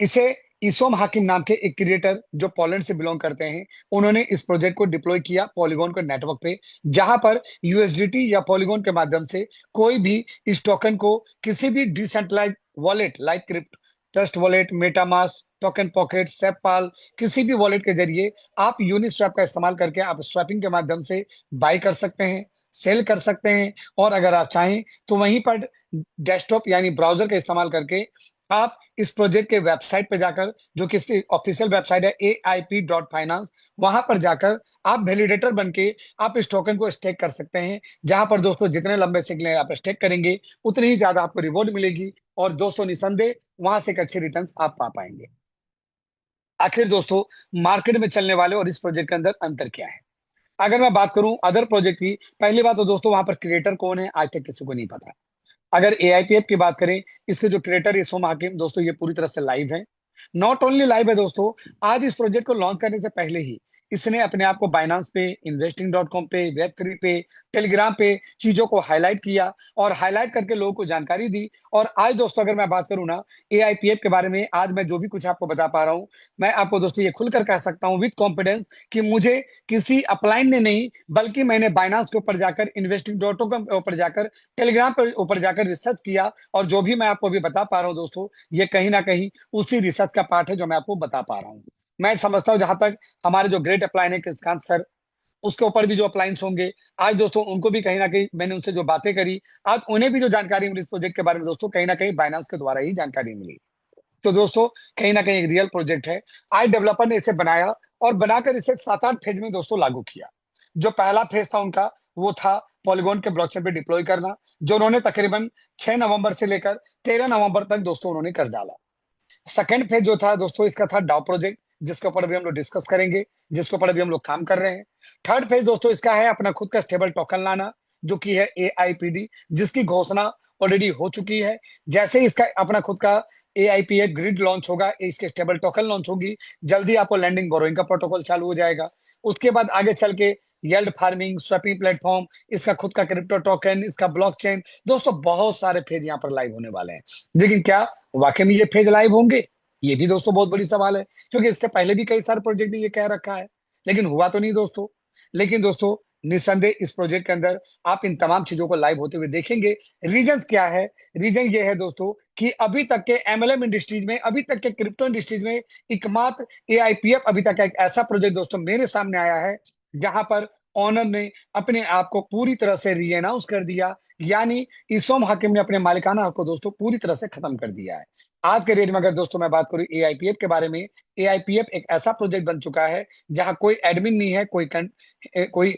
इसे ईसोम हाकिम नाम के एक क्रिएटर जो पोलैंड से बिलोंग करते हैं, उन्होंने इस प्रोजेक्ट को डिप्लॉय किया पॉलीगॉन के नेटवर्क पे, जहां पर यूएसडीटी या पॉलीगॉन के माध्यम से कोई भी इस टोकन को किसी भी decentralize wallet like crypt Trust Wallet, MetaMask, TokenPocket, SafePal, किसी भी वॉलेट के जरिए आप यूनिस्वैप का इस्तेमाल करके आप स्वैपिंग के माध्यम से बाई कर सकते हैं, सेल कर सकते हैं। और अगर आप चाहें तो वहीं पर डेस्कटॉप यानी ब्राउजर का इस्तेमाल करके आप इस प्रोजेक्ट के वेबसाइट पे जाकर, जो कि इसकी ऑफिशियल वेबसाइट है aip.finance, वहां पर जाकर आप वैलिडेटर बन के आप इस टोकन को स्टेक कर सकते हैं। जहां पर दोस्तों जितने लंबे से के लिए आप स्टेक करेंगे, उतनी ही ज्यादा आपको रिवॉर्ड मिलेगी, और दोस्तों निसंदेह वहां से एक अच्छी रिटर्न्स आप पा पाएंगे। आखिर दोस्तों, मार्केट में चलने वाले और इस प्रोजेक्ट के अंदर अंतर क्या है? अगर मैं बात करूं अदर प्रोजेक्ट की, पहली बात तो दोस्तों वहां पर क्रिएटर कौन है आज तक किसी को नहीं पता। अगर एआईपीएफ की बात करें, इसके जो क्रिएटर है सोम हाकिम दोस्तों, ये पूरी तरह से लाइव है। नॉट ओनली लाइव है दोस्तों, आज इस प्रोजेक्ट को लॉन्च करने से पहले ही इसने अपने आप को बाइनांस पे, इन्वेस्टिंग.com पे, वेब3 पे, टेलीग्राम पे चीजों को हाईलाइट किया, और हाईलाइट करके लोगों को जानकारी दी। और आज दोस्तों अगर मैं बात करूं ना एआईपीएफ के बारे में, आज मैं जो भी कुछ आपको बता पा रहा हूं, मैं आपको दोस्तों ये खुलकर कह सकता हूं विद कॉन्फिडेंस कि मुझे किसी अपलाइन ने नहीं, बल्कि मैंने बाइनांस के ऊपर जाकर, इन्वेस्टिंग.com के ऊपर जाकर, टेलीग्राम पर ऊपर जाकर रिसर्च किया। और जो भी मैं आपको अभी बता पा रहा हूं दोस्तों, ये कहीं ना कहीं उसी रिसर्च का पार्ट है जो मैं आपको बता पा रहा हूँ। मैं समझता हूँ जहां तक हमारे जो ग्रेट अपलाइन है कृष्णकांत सर, उसके ऊपर भी जो अप्लायंस होंगे, आज दोस्तों उनको भी कहीं ना कहीं मैंने उनसे जो बातें करी, आज उन्हें भी जो जानकारी मिली इस प्रोजेक्ट के बारे में दोस्तों, कहीं ना कहीं बाइनांस के द्वारा ही जानकारी मिली। तो दोस्तों कहीं ना कहीं एक रियल प्रोजेक्ट है। आज डेवलपर ने इसे बनाया, और बनाकर इसे 7-8 फेज में दोस्तों लागू किया। जो पहला फेज था उनका, वो था पॉलीगॉन के ब्लॉकचेन पे डिप्लॉय करना, जो उन्होंने तकरीबन 6 नवंबर से लेकर 13 नवंबर तक दोस्तों उन्होंने कर डाला। सेकंड फेज जो था दोस्तों, इसका था डाउ प्रोजेक्ट, जिसके ऊपर अभी हम लोग डिस्कस करेंगे, जिसके ऊपर अभी हम लोग काम कर रहे हैं। थर्ड फेज दोस्तों इसका है अपना खुद का स्टेबल टोकन लाना, जो कि है एआईपीडी, जिसकी घोषणा ऑलरेडी हो चुकी है। जैसे ही इसका अपना खुद का एआईपीए ग्रिड लॉन्च होगा, इसके स्टेबल टोकन लॉन्च होगी, जल्दी आपको लैंडिंग बोरोइंग का प्रोटोकॉल चालू हो जाएगा। उसके बाद आगे चल के येल्ड फार्मिंग, स्वैपिंग प्लेटफॉर्म, इसका खुद का क्रिप्टो टोकन, इसका ब्लॉकचेन, दोस्तों बहुत सारे फेज यहाँ पर लाइव होने वाले हैं। लेकिन क्या वाकई में ये फेज लाइव होंगे? ये भी दोस्तों बहुत बड़ी सवाल है, क्योंकि इससे पहले भी कई सारे प्रोजेक्ट ने ये कह रखा है, लेकिन हुआ तो नहीं दोस्तों। लेकिन दोस्तों निस्संदेह इस प्रोजेक्ट के अंदर आप इन तमाम चीजों को लाइव होते हुए देखेंगे। रीजन क्या है? रीजन ये है दोस्तों कि अभी तक के एमएलएम इंडस्ट्रीज में, अभी तक के क्रिप्टो इंडस्ट्रीज में एकमात्र एआईपीएफ अभी तक एक ऐसा प्रोजेक्ट दोस्तों मेरे सामने आया है, जहां पर ऑनर ने अपने आप को पूरी तरह से री अनाउंस कर दिया, यानी इसोम हाकिम ने अपने मालिकाना हक को दोस्तों पूरी तरह से खत्म कर दिया है। आज के डेट में अगर दोस्तों मैं बात करूं एआईपीएफ के बारे में, एआईपीएफ एक ऐसा प्रोजेक्ट बन चुका है जहां कोई एडमिन नहीं है, कोई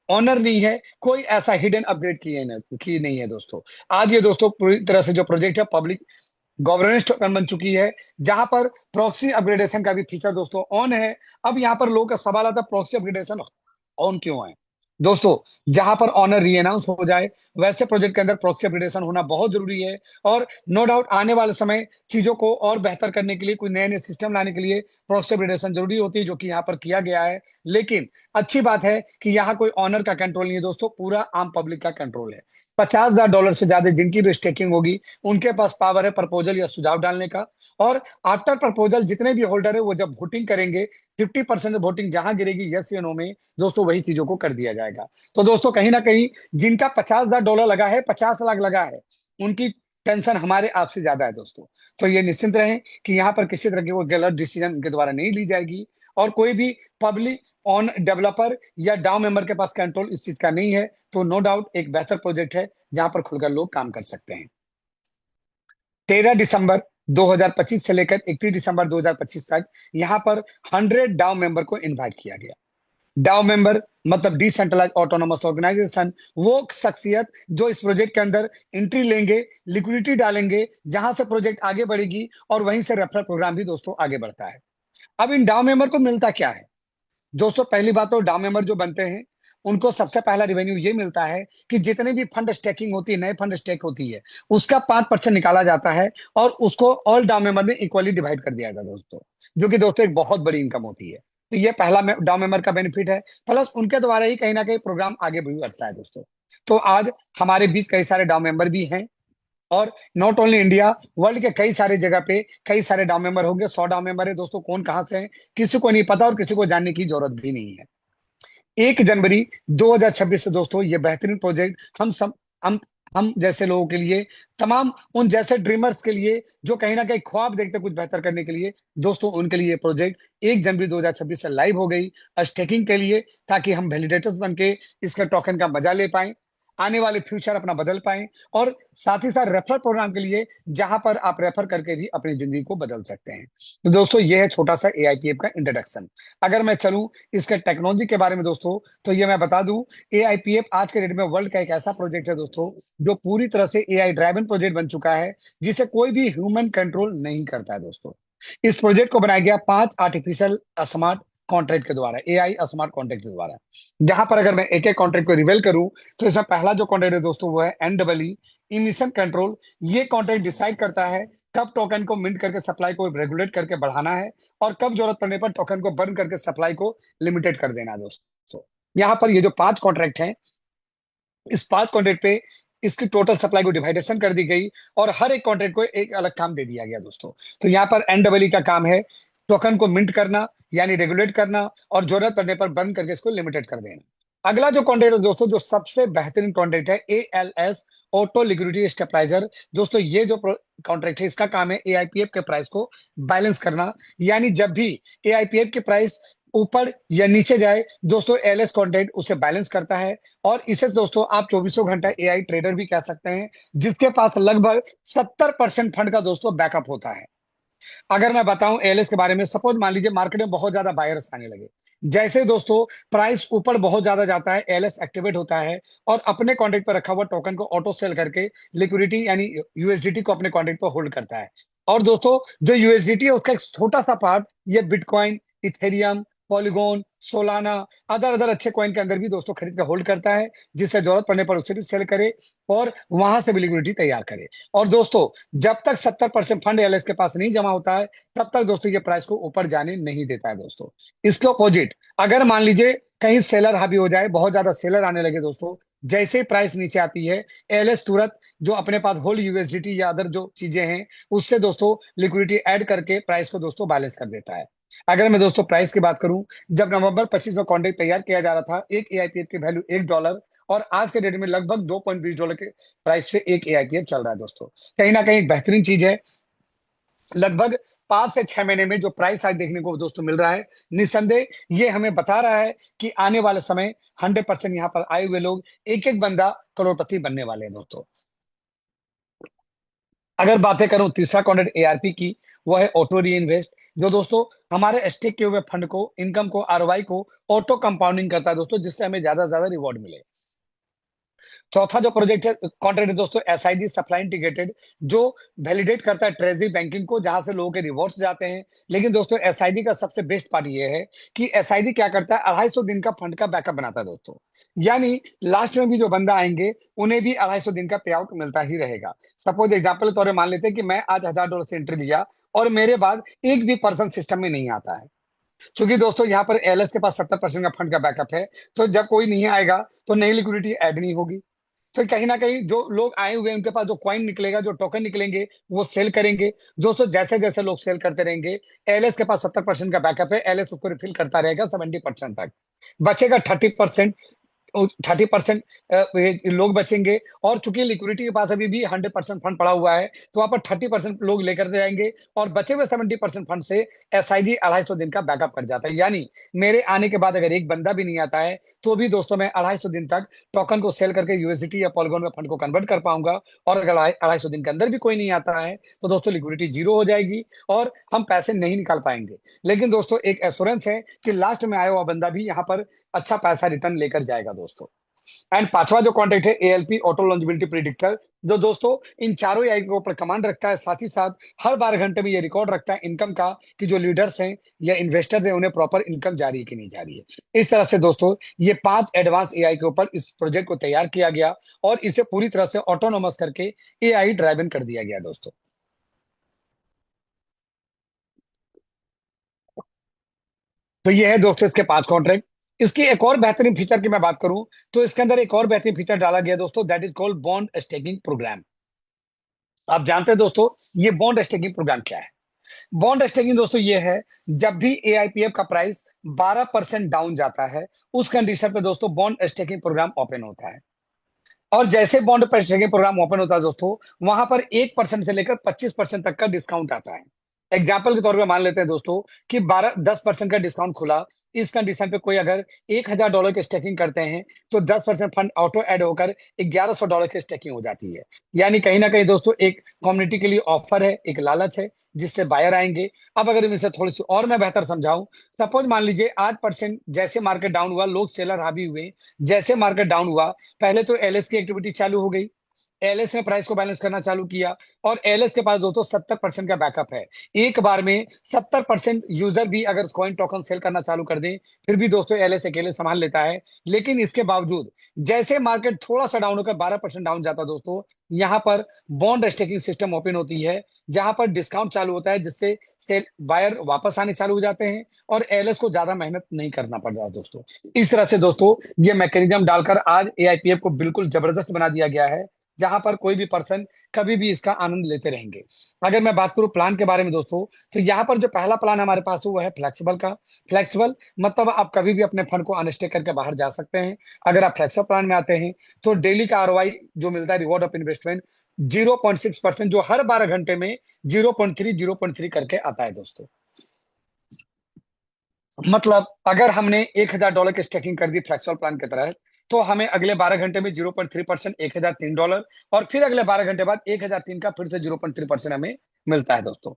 ऑनर नहीं है, कोई ऐसा हिडन अपग्रेड की नहीं है दोस्तों। आज ये दोस्तों पूरी तरह से जो प्रोजेक्ट है पब्लिक गवर्नेंस टोकन बन चुकी है, जहां पर प्रॉक्सी अपग्रेडेशन का भी फीचर दोस्तों ऑन है। अब यहाँ पर लोगों का सवाल आता है प्रॉक्सी अपग्रेडेशन ऑन क्यों है दोस्तों? जहां पर ऑनर री अनाउंस हो जाए वैसे प्रोजेक्ट के अंदर प्रॉक्सी अपग्रेडेशन होना बहुत जरूरी है। और नो डाउट आने वाले समय चीजों को और बेहतर करने के लिए, कोई नए नए सिस्टम लाने के लिए प्रॉक्सी अपग्रेडेशन जरूरी होती है, जो कि यहाँ पर किया गया है। लेकिन अच्छी बात है कि यहाँ कोई ऑनर का कंट्रोल नहीं है दोस्तों, पूरा आम पब्लिक का कंट्रोल है। $50,000 से ज्यादा जिनकी भी स्टेकिंग होगी उनके पास पावर है प्रपोजल या सुझाव डालने का। और आफ्टर प्रपोजल जितने भी होल्डर है वो जब वोटिंग करेंगे, 50% वोटिंग जहां गिरेगी यस या नो में दोस्तों, वही चीजों को कर दिया जाएगा। तो दोस्तों कहीं ना कहीं जिनका $50,000 लगा है, 50 लाख लगा है, उनकी टेंशन हमारे आपसे ज्यादा है दोस्तों। तो ये निश्चिंत रहें कि यहाँ पर किसी तरह की कोई गलत डिसीजन इनके द्वारा नहीं ली जाएगी। और कोई भी पब्लिक ऑन डेवलपर या डाउ मेंबर के पास कंट्रोल इस चीज का नहीं है। तो नो डाउट एक बेहतर प्रोजेक्ट है जहां पर खुलकर लोग काम कर सकते हैं। 13 दिसंबर 2025 से लेकर 31 दिसंबर 2025 तक यहाँ पर 100 डाउ मेंबर को इनवाइट किया गया। डाउ मेंबर मतलब डिसेंट्रलाइज ऑटोनोमस ऑर्गेनाइजेशन, वो शख्सियत जो इस प्रोजेक्ट के अंदर एंट्री लेंगे, लिक्विडिटी डालेंगे, जहां से प्रोजेक्ट आगे बढ़ेगी और वहीं से रेफरल प्रोग्राम भी दोस्तों आगे बढ़ता है। अब इन डाउ मेंबर को मिलता क्या है दोस्तों? पहली बात तो डाउ मेंबर जो बनते हैं उनको सबसे पहला रेवेन्यू ये मिलता है कि जितने भी फंड स्टेकिंग होती है, नए फंड स्टेक होती है, उसका 5% निकाला जाता है और उसको ऑल डाउ मेंबर में इक्वली डिवाइड कर दिया जाता है दोस्तों, जो कि दोस्तों एक बहुत बड़ी इनकम होती है। तो ये पहला डाउ मेंबर का बेनिफिट है। प्लस उनके द्वारा ही कहीं ना कहीं प्रोग्राम आगे भी बढ़ता है दोस्तों। तो आज हमारे बीच कई सारे डाउ मेंबर भी हैं। और नॉट ओनली इंडिया, वर्ल्ड के कई सारे जगह पे कई सारे डाउ मेंबर होंगे। 100 डाउ मेंबर है दोस्तों, कौन कहां से है किसी को नहीं पता और किसी को जानने की जरूरत भी नहीं है। 1 जनवरी 2026 से दोस्तों ये बेहतरीन प्रोजेक्ट हम सब हम जैसे लोगों के लिए, तमाम उन जैसे ड्रीमर्स के लिए जो कहीं ना कहीं ख्वाब देखते कुछ बेहतर करने के लिए दोस्तों, उनके लिए ये प्रोजेक्ट 1 जनवरी 2026 से लाइव हो गई स्टेकिंग के लिए, ताकि हम वैलिडेटर्स बन के इसका टोकन का मजा ले पाएं, आने वाले फ्यूचर अपना बदल पाएं। और साथ ही साथ रेफरल प्रोग्राम के लिए जहां पर आप रेफर करके भी अपनी जिंदगी को बदल सकते हैं। तो दोस्तों ये है छोटा सा एआईपीएफ का इंट्रोडक्शन। अगर मैं चलूं इसके टेक्नोलॉजी के बारे में दोस्तों, तो ये मैं बता दूं, एआईपीएफ आज के डेट में वर्ल्ड का एक ऐसा प्रोजेक्ट है दोस्तों जो पूरी तरह से एआई ड्राइवन प्रोजेक्ट बन चुका है, जिसे कोई भी ह्यूमन कंट्रोल नहीं करता है दोस्तों। इस प्रोजेक्ट को बनाया गया 5 आर्टिफिशियल स्मार्ट कॉन्ट्रैक्ट के द्वारा, एआई स्मार्ट कॉन्ट्रैक्ट के द्वारा। जहां पर अगर मैं एक एक कॉन्ट्रैक्ट को रिवेल करूं, तो इसमें पहला जो कॉन्ट्रैक्ट है दोस्तों वो है एनडब्ल्यू इमिशन कंट्रोल। ये कॉन्ट्रैक्ट डिसाइड करता है कब टोकन को मिंट करके सप्लाई को रेगुलेट करके बढ़ाना है और कब जरूरत पड़ने पर टोकन को बर्न करके सप्लाई को लिमिटेड कर देना है दोस्तों। यहाँ पर ये जो 5 कॉन्ट्रैक्ट हैं, इस 5 कॉन्ट्रैक्ट पे इसकी टोटल सप्लाई को डिवाइडेशन कर दी गई और हर एक कॉन्ट्रैक्ट को एक अलग काम दे दिया गया दोस्तों। तो यहाँ पर एनडब्ल्यू का काम है टोकन को मिंट करना यानी रेगुलेट करना और जरूरत पड़ने पर बंद करके इसको लिमिटेड कर देना। अगला जो कॉन्ट्रैक्ट है दोस्तों, जो सबसे बेहतरीन कॉन्ट्रैक्ट है, एएलएस ऑटो लिक्विडिटी स्टेबलाइजर। दोस्तों ये जो कॉन्ट्रैक्ट है इसका काम है एआईपीएफ के प्राइस को बैलेंस करना, यानी जब भी एआईपीएफ के प्राइस ऊपर या नीचे जाए दोस्तों, एलएस कॉन्ट्रैक्ट उसे बैलेंस करता है। और इसे दोस्तों आप 24 घंटा एआई ट्रेडर भी कह सकते हैं, जिसके पास लगभग 70% फंड का दोस्तों बैकअप होता है। अगर मैं बताऊं एलएस के बारे में, सपोज मान लीजिए मार्केट में बहुत ज्यादा बायर्स आने लगे, जैसे दोस्तों प्राइस ऊपर बहुत ज्यादा जाता है, एलएस एक्टिवेट होता है और अपने कॉन्ट्रैक्ट पर रखा हुआ टोकन को ऑटो सेल करके लिक्विडिटी यानी यूएसडीटी को अपने कॉन्ट्रैक्ट पर होल्ड करता है। और दोस्तों जो यूएसडीटी है उसका एक छोटा सा पार्ट ये bitcoin, Ethereum, polygon, Solana, other other अच्छे कॉइन के अंदर भी दोस्तों खरीद कर होल्ड करता है, जिससे जरूरत पड़ने पर उसे भी सेल करे और वहां से भी लिक्विडिटी तैयार करे। और दोस्तों जब तक 70% फंड एलएस के पास नहीं जमा होता है तब तक दोस्तों ये प्राइस को ऊपर जाने नहीं देता है दोस्तों। इसके अपोजिट अगर मान लीजिए कहीं सेलर हावी हो जाए, बहुत ज्यादा सेलर आने लगे दोस्तों, जैसे ही प्राइस नीचे आती है एलएस तुरंत जो अपने पास होल्ड यूएसडीटी या अदर जो चीजें हैं उससे दोस्तों लिक्विडिटी ऐड करके प्राइस को दोस्तों बैलेंस कर देता है। अगर मैं दोस्तों प्राइस की बात करूं, जब नवंबर 25 में कॉन्ट्रैक्ट तैयार किया जा रहा था, एक एआईपीएफ की वैल्यू $1 और आज के डेट में लगभग $2.20 के प्राइस पे एक एआईपीएफ चल रहा है दोस्तों। कहीं ना कहीं बेहतरीन चीज है। लगभग 5 से 6 महीने में जो प्राइस आज देखने को दोस्तों मिल रहा है, निस्संदेह ये हमें बता रहा है कि आने वाले समय 100% यहाँ पर आए हुए लोग एक एक बंदा करोड़पति बनने वाले हैं दोस्तों। अगर बातें करूं तीसरा कॉन्ट्रैक्ट एआरपी की, वो है ऑटो री इन्वेस्ट, जो दोस्तों हमारे स्टेक के हुए फंड को, इनकम को, आरओआई को ऑटो कंपाउंडिंग करता है दोस्तों, जिससे हमें ज्यादा से ज्यादा रिवॉर्ड मिले। चौथा जो प्रोजेक्ट है कॉन्ट्रैक्ट है दोस्तों एसआईजी सप्लाई इंटीग्रेटेड, जो वैलिडेट करता है ट्रेजरी बैंकिंग को, जहां से लोगों के रिवॉर्ड्स जाते हैं। लेकिन दोस्तों एसआईजी का सबसे बेस्ट पार्ट ये है कि एसआईजी क्या करता है, 250 दिन का फंड का बैकअप बनाता है दोस्तों। यानी लास्ट में भी जो बंदा आएंगे उन्हें भी 250 दिन का पे आउट मिलता ही रहेगा। सपोज एग्जाम्पल के तौर पर मान लेते हैं कि मैं आज $1000 से एंट्री लिया और मेरे बाद एक भी पर्सन सिस्टम में नहीं आता है, क्योंकि दोस्तों यहाँ पर एलएस के पास 70% का फंड का बैकअप है। तो जब कोई नहीं आएगा तो नई लिक्विडिटी ऐड नहीं होगी। तो कहीं ना कहीं जो लोग आए हुए हैं उनके पास जो कॉइन निकलेगा, जो टोकन निकलेंगे, वो सेल करेंगे दोस्तों। जैसे जैसे लोग सेल करते रहेंगे, एलएस के पास 70% का बैकअप है, एलएस उसको रिफिल करता रहेगा 70% तक, बचेगा 30%। 30% लोग बचेंगे। और चूंकि लिक्विडिटी के पास अभी भी 100% फंड पड़ा हुआ है, तो वहां पर 30% लोग लेकर जाएंगे और बचे हुए 70% फंड से एसआईजी 250 दिन का बैकअप कर जाता है। यानी मेरे आने के बाद अगर एक बंदा भी नहीं आता है तो भी दोस्तों मैं 250 दिन तक टोकन को सेल करके यूएसडीटी या पॉलीगॉन में फंड को कन्वर्ट कर पाऊंगा। और अगर 250 दिन के अंदर भी कोई नहीं आता है तो दोस्तों लिक्विडिटी जीरो हो जाएगी और हम पैसे नहीं निकाल पाएंगे। लेकिन दोस्तों एक एश्योरेंस है कि लास्ट में आया हुआ बंदा भी यहाँ पर अच्छा पैसा रिटर्न लेकर जाएगा दोस्तों। एंड पांचवा जो कॉन्ट्रैक्ट है एएलपी ऑटो लॉन्जिबिलिटी प्रिडिक्टर, जो दोस्तों इन चारों एआई के ऊपर कमांड रखता है, साथ ही साथ हर 12 घंटे में ये रिकॉर्ड रखता है इनकम का कि जो लीडर्स हैं या इन्वेस्टर्स हैं उन्हें प्रॉपर इनकम जा रही है कि नहीं जा रही है। इस तरह से दोस्तों ये 5 एडवांस एआई के ऊपर इस प्रोजेक्ट को तैयार किया गया और इसे पूरी तरह से ऑटोनोमस करके एआई ड्राइवन कर दिया गया दोस्तों। तो ये है दोस्तों इसके 5 कॉन्ट्रैक्ट। इसकी एक और बेहतरीन फीचर की मैं बात करूं तो इसके अंदर एक और बेहतरीन फीचर डाला गया दोस्तों, that is called bond staking program. आप जानते हैं दोस्तों ये बॉन्ड स्टेकिंग प्रोग्राम क्या है? बॉन्ड स्टेकिंग दोस्तों ये है, जब भी एआईपीएफ का प्राइस 12% डाउन जाता है, उस कंडीशन पे दोस्तों बॉन्ड स्टेकिंग प्रोग्राम ओपन होता है। और जैसे बॉन्ड स्टेकिंग प्रोग्राम ओपन होता है दोस्तों, वहां पर 1% से लेकर 25% तक का डिस्काउंट आता है। एग्जाम्पल के तौर पे मान लेते हैं दोस्तों कि 10% का डिस्काउंट खुला। इस कंडीशन पे कोई अगर $1000 की स्टेकिंग करते हैं तो 10% फंड ऑटो ऐड होकर $1100 की स्टेकिंग हो जाती है। यानी कहीं ना कहीं दोस्तों एक कम्युनिटी के लिए ऑफर है, एक लालच है, जिससे बायर आएंगे। अब अगर इसे थोड़ी सी और मैं बेहतर समझाऊं, सपोज मान लीजिए 8% जैसे मार्केट डाउन हुआ, लोग सेलर हावी हुए, जैसे मार्केट डाउन हुआ पहले तो एलएस की एक्टिविटी चालू हो गई, एलएस ने प्राइस को बैलेंस करना चालू किया और एलएस के पास दोस्तों 70% का बैकअप है। एक बार में 70% यूजर भी अगर कॉइन टोकन सेल करना चालू कर दें फिर भी दोस्तों एलएस अकेले संभाल लेता है। लेकिन इसके बावजूद जैसे मार्केट थोड़ा सा डाउन होकर 12% डाउन जाता है दोस्तों, यहाँ पर बॉन्ड स्टेकिंग सिस्टम ओपन होती है, जहां पर डिस्काउंट चालू होता है, जिससे सेल बायर वापस आने चालू हो जाते हैं और एलएस को ज्यादा मेहनत नहीं करना पड़ता दोस्तों। इस तरह से दोस्तों ये मैकेनिज्म डालकर आज एआईपीएफ को बिल्कुल जबरदस्त बना दिया गया है, जहां पर कोई भी पर्सन कभी भी इसका आनंद लेते रहेंगे। अगर मैं बात करूं प्लान के बारे में दोस्तों, तो यहाँ पर जो पहला प्लान हमारे पास है वो है फ्लेक्सिबल का। फ्लेक्सिबल मतलब आप कभी भी अपने फंड को अनस्टेक करके बाहर जा सकते हैं। अगर आप फ्लेक्सिबल प्लान में आते हैं तो डेली का आरओआई जो मिलता है, रिवॉर्ड ऑफ इन्वेस्टमेंट 0.6%, जो हर 12 घंटे में 0.3 करके आता है दोस्तों। मतलब अगर हमने $1000 की स्टेकिंग कर दी फ्लेक्सिबल प्लान के तहत, तो हमें अगले 12 घंटे में 0.3% $1003, और फिर अगले 12 घंटे बाद 1003 का फिर से 0.3% हमें मिलता है दोस्तों।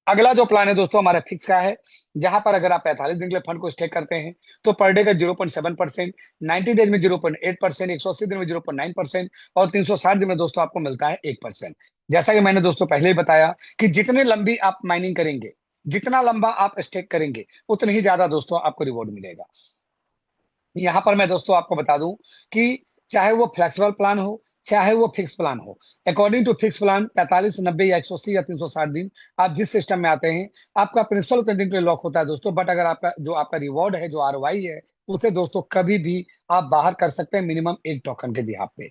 अगला जो प्लान है दोस्तों हमारा फिक्स का है, जहां पर अगर आप 45 दिन के लिए फंड को स्टेक करते हैं तो पर डे का 0.7%, 90 डेज में 0.8%, 180 दिन में 0.9% और 360 दिन में दोस्तों आपको मिलता है 1%। जैसा कि मैंने दोस्तों पहले ही बताया कि जितने लंबी आप माइनिंग करेंगे, जितना लंबा आप स्टेक करेंगे, उतनी ही ज्यादा दोस्तों आपको रिवॉर्ड मिलेगा। यहाँ पर मैं दोस्तों आपको बता दूं कि चाहे वो फ्लेक्सिबल प्लान हो, चाहे वो फिक्स प्लान हो, अकॉर्डिंग टू फिक्स प्लान 45, 90 या 180 या 360 दिन, आप जिस सिस्टम में आते हैं आपका प्रिंसिपल उतने दिन के लिए लॉक होता है दोस्तों। बट अगर आपका रिवॉर्ड है, जो आरओआई है, उसे दोस्तों कभी भी आप बाहर कर सकते हैं, मिनिमम एक टोकन के बिहाफ पे।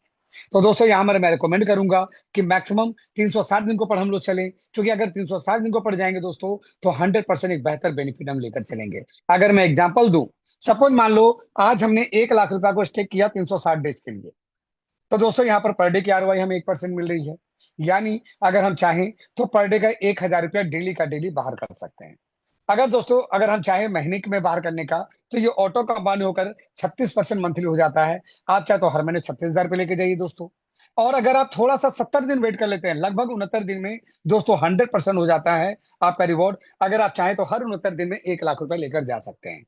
तो दोस्तों यहाँ पर मैं रिकमेंड करूंगा कि मैक्सिमम 360 दिन को पर हम लोग चलें, क्योंकि अगर 360 दिन को पड़ जाएंगे दोस्तों तो 100% एक बेहतर बेनिफिट हम लेकर चलेंगे। अगर मैं एग्जांपल दूं, सपोज मान लो आज हमने 1 लाख रुपया को स्टेक किया 360 डेज के लिए, तो दोस्तों यहाँ पर डे की आरओआई हमें 1% मिल रही है। यानी अगर हम चाहें तो पर डे का 1,000 रुपया डेली का डेली बाहर कर सकते हैं। अगर दोस्तों अगर हम चाहें महीने में बाहर करने का, तो ये ऑटो कंपाउंड होकर 36% मंथली हो जाता है। आप चाहे तो हर महीने 36,000 रुपये लेके जाइए दोस्तों। और अगर आप थोड़ा सा 70 दिन वेट कर लेते हैं, लगभग 69 दिन में दोस्तों 100% हो जाता है आपका रिवॉर्ड। अगर आप चाहें तो हर 69 दिन में 1,00,000 रुपए लेकर जा सकते हैं।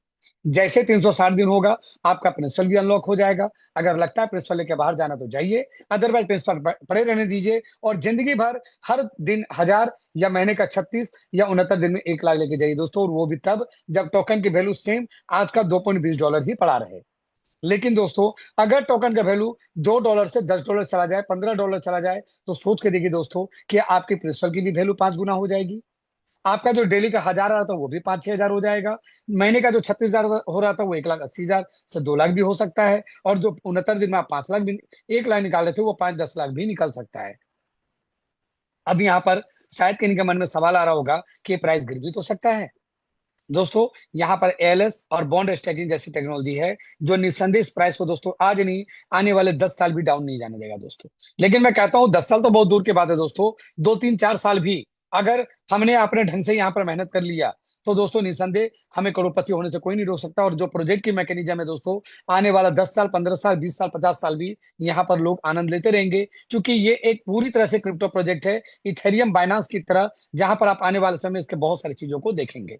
जैसे 360 दिन होगा, आपका प्रिंसिपल भी अनलॉक हो जाएगा। अगर लगता है प्रिंसिपल लेके बाहर जाना तो जाइए, अदरवाइज प्रिंसिपल पड़े रहने दीजिए और जिंदगी भर हर दिन 1000 या महीने का 36 या 69 दिन में 1,00,000 लेके जाइए दोस्तों। और वो भी तब जब टोकन की वैल्यू सेम आज का $2.20 ही पड़ा रहे। लेकिन दोस्तों अगर टोकन का वैल्यू $2 से $10 चला जाए, $15 चला जाए, तो सोच के देखिए दोस्तों कि आपकी प्रिंसिपल की भी वैल्यू 5 गुना हो जाएगी। आपका जो डेली का 1000 आ रहा था वो भी 5-6 हजार हो जाएगा। महीने का जो 36,000 हो रहा था वो 1,80,000 से 2,00,000 भी हो सकता है। और जो 69 दिन में आप 5 लाख भी 1,00,000 निकाल रहे थे वो 5-10 लाख भी निकल सकता है। अब यहाँ पर शायद किन्हीं के मन में सवाल आ रहा होगा कि प्राइस गिर भी तो सकता है। दोस्तों यहाँ पर एएलएस और बॉन्ड स्टैकिंग जैसी टेक्नोलॉजी है जो निस्संदेह इस प्राइस को दोस्तों आज नहीं आने वाले 10 साल भी डाउन नहीं जाने देगा दोस्तों। लेकिन मैं कहता हूं 10 साल तो बहुत दूर की बात है दोस्तों, 2-3-4 साल भी अगर हमने अपने ढंग से यहाँ पर मेहनत कर लिया तो दोस्तों निस्संदेह हमें करोड़पति होने से कोई नहीं रोक सकता। और जो प्रोजेक्ट की मैकेनिज्म है दोस्तों, आने वाला 10 साल, 15 साल, 20 साल, 50 साल भी यहाँ पर लोग आनंद लेते रहेंगे, क्योंकि ये एक पूरी तरह से क्रिप्टो प्रोजेक्ट है, इथेरियम बाइनांस की तरह, जहां पर आप आने वाले समय इसके बहुत सारी चीजों को देखेंगे।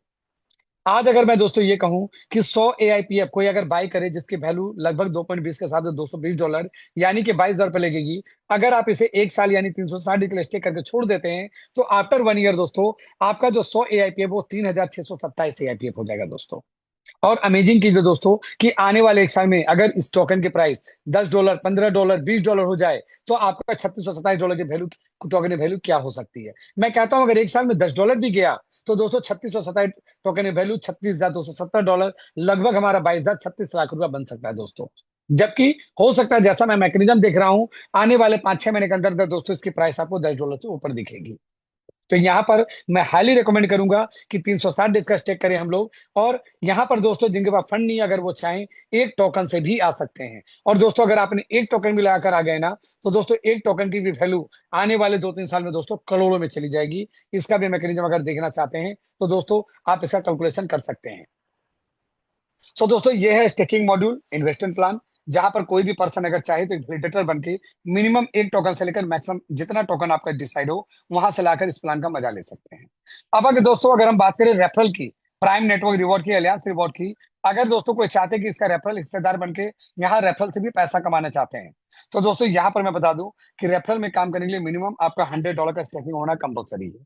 आज अगर मैं दोस्तों ये कहूं कि 100 एआईपीएफ कोई अगर बाई करे जिसकी वैल्यू लगभग 2.20 के हिसाब से $220 यानी कि 22,000 रुपए लगेगी, अगर आप इसे 1 साल यानी 360 के लिए स्टे करके छोड़ देते हैं, तो आफ्टर 1 ईयर दोस्तों आपका जो 100 एआईपीएफ वो 3,627 एआईपीएफ हो जाएगा दोस्तों। और अमेजिंग चीज है दोस्तों कि आने वाले 1 साल में अगर इस टोकन की प्राइस $10, $15, $20 हो जाए, तो आपका $3627 की वैल्यू, टोकन की वैल्यू क्या हो सकती है। मैं कहता हूं अगर 1 साल में $10 भी गया तो दोस्तों 3627 टोकन की वैल्यू $36,270, लगभग हमारा 22,36 लाख रुपया बन सकता है दोस्तों। जबकि हो सकता है, जैसा मैं मैकेनिज्म देख रहा हूं, आने वाले 5-6 महीने के अंदर अंदर दोस्तों इसकी प्राइस आपको $10 से ऊपर दिखेगी। तो यहाँ पर मैं हाईली रिकमेंड करूंगा कि 360 डेज का स्टेक करें हम लोग। और यहाँ पर दोस्तों जिनके पास फंड नहीं है, अगर वो चाहें एक टोकन से भी आ सकते हैं। और दोस्तों अगर आपने एक टोकन भी लगाकर आ गए ना, तो दोस्तों एक टोकन की भी वैल्यू आने वाले 2-3 साल में दोस्तों करोड़ों में चली जाएगी। इसका भी मैकेनिज्म अगर देखना चाहते हैं तो दोस्तों आप इसका कैलकुलेशन कर सकते हैं। सो दोस्तों ये है स्टेकिंग मॉड्यूल इन्वेस्टमेंट प्लान, जहां पर कोई भी पर्सन अगर चाहे तो वैलिडेटर बन के मिनिमम एक टोकन से लेकर मैक्सिमम जितना टोकन आपका डिसाइड हो वहां से लाकर इस प्लान का मजा ले सकते हैं। अब अगर दोस्तों अगर हम बात करें रेफरल की, प्राइम नेटवर्क रिवॉर्ड की, अलियांस रिवॉर्ड की, अगर दोस्तों कोई चाहते हैं कि इसका रेफरल हिस्सेदार बन के यहाँ रेफरल से भी पैसा कमाना चाहते हैं, तो दोस्तों यहाँ पर मैं बता दूं कि रेफरल में काम करने के लिए मिनिमम आपका $100 का स्टेकिंग होना कंपलसरी है।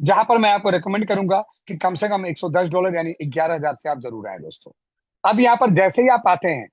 जहां पर मैं आपको रिकमेंड करूंगा कि कम से कम $110 यानी 11,000 से आप जरूर आए दोस्तों। अब यहाँ पर जैसे ही आप आते हैं,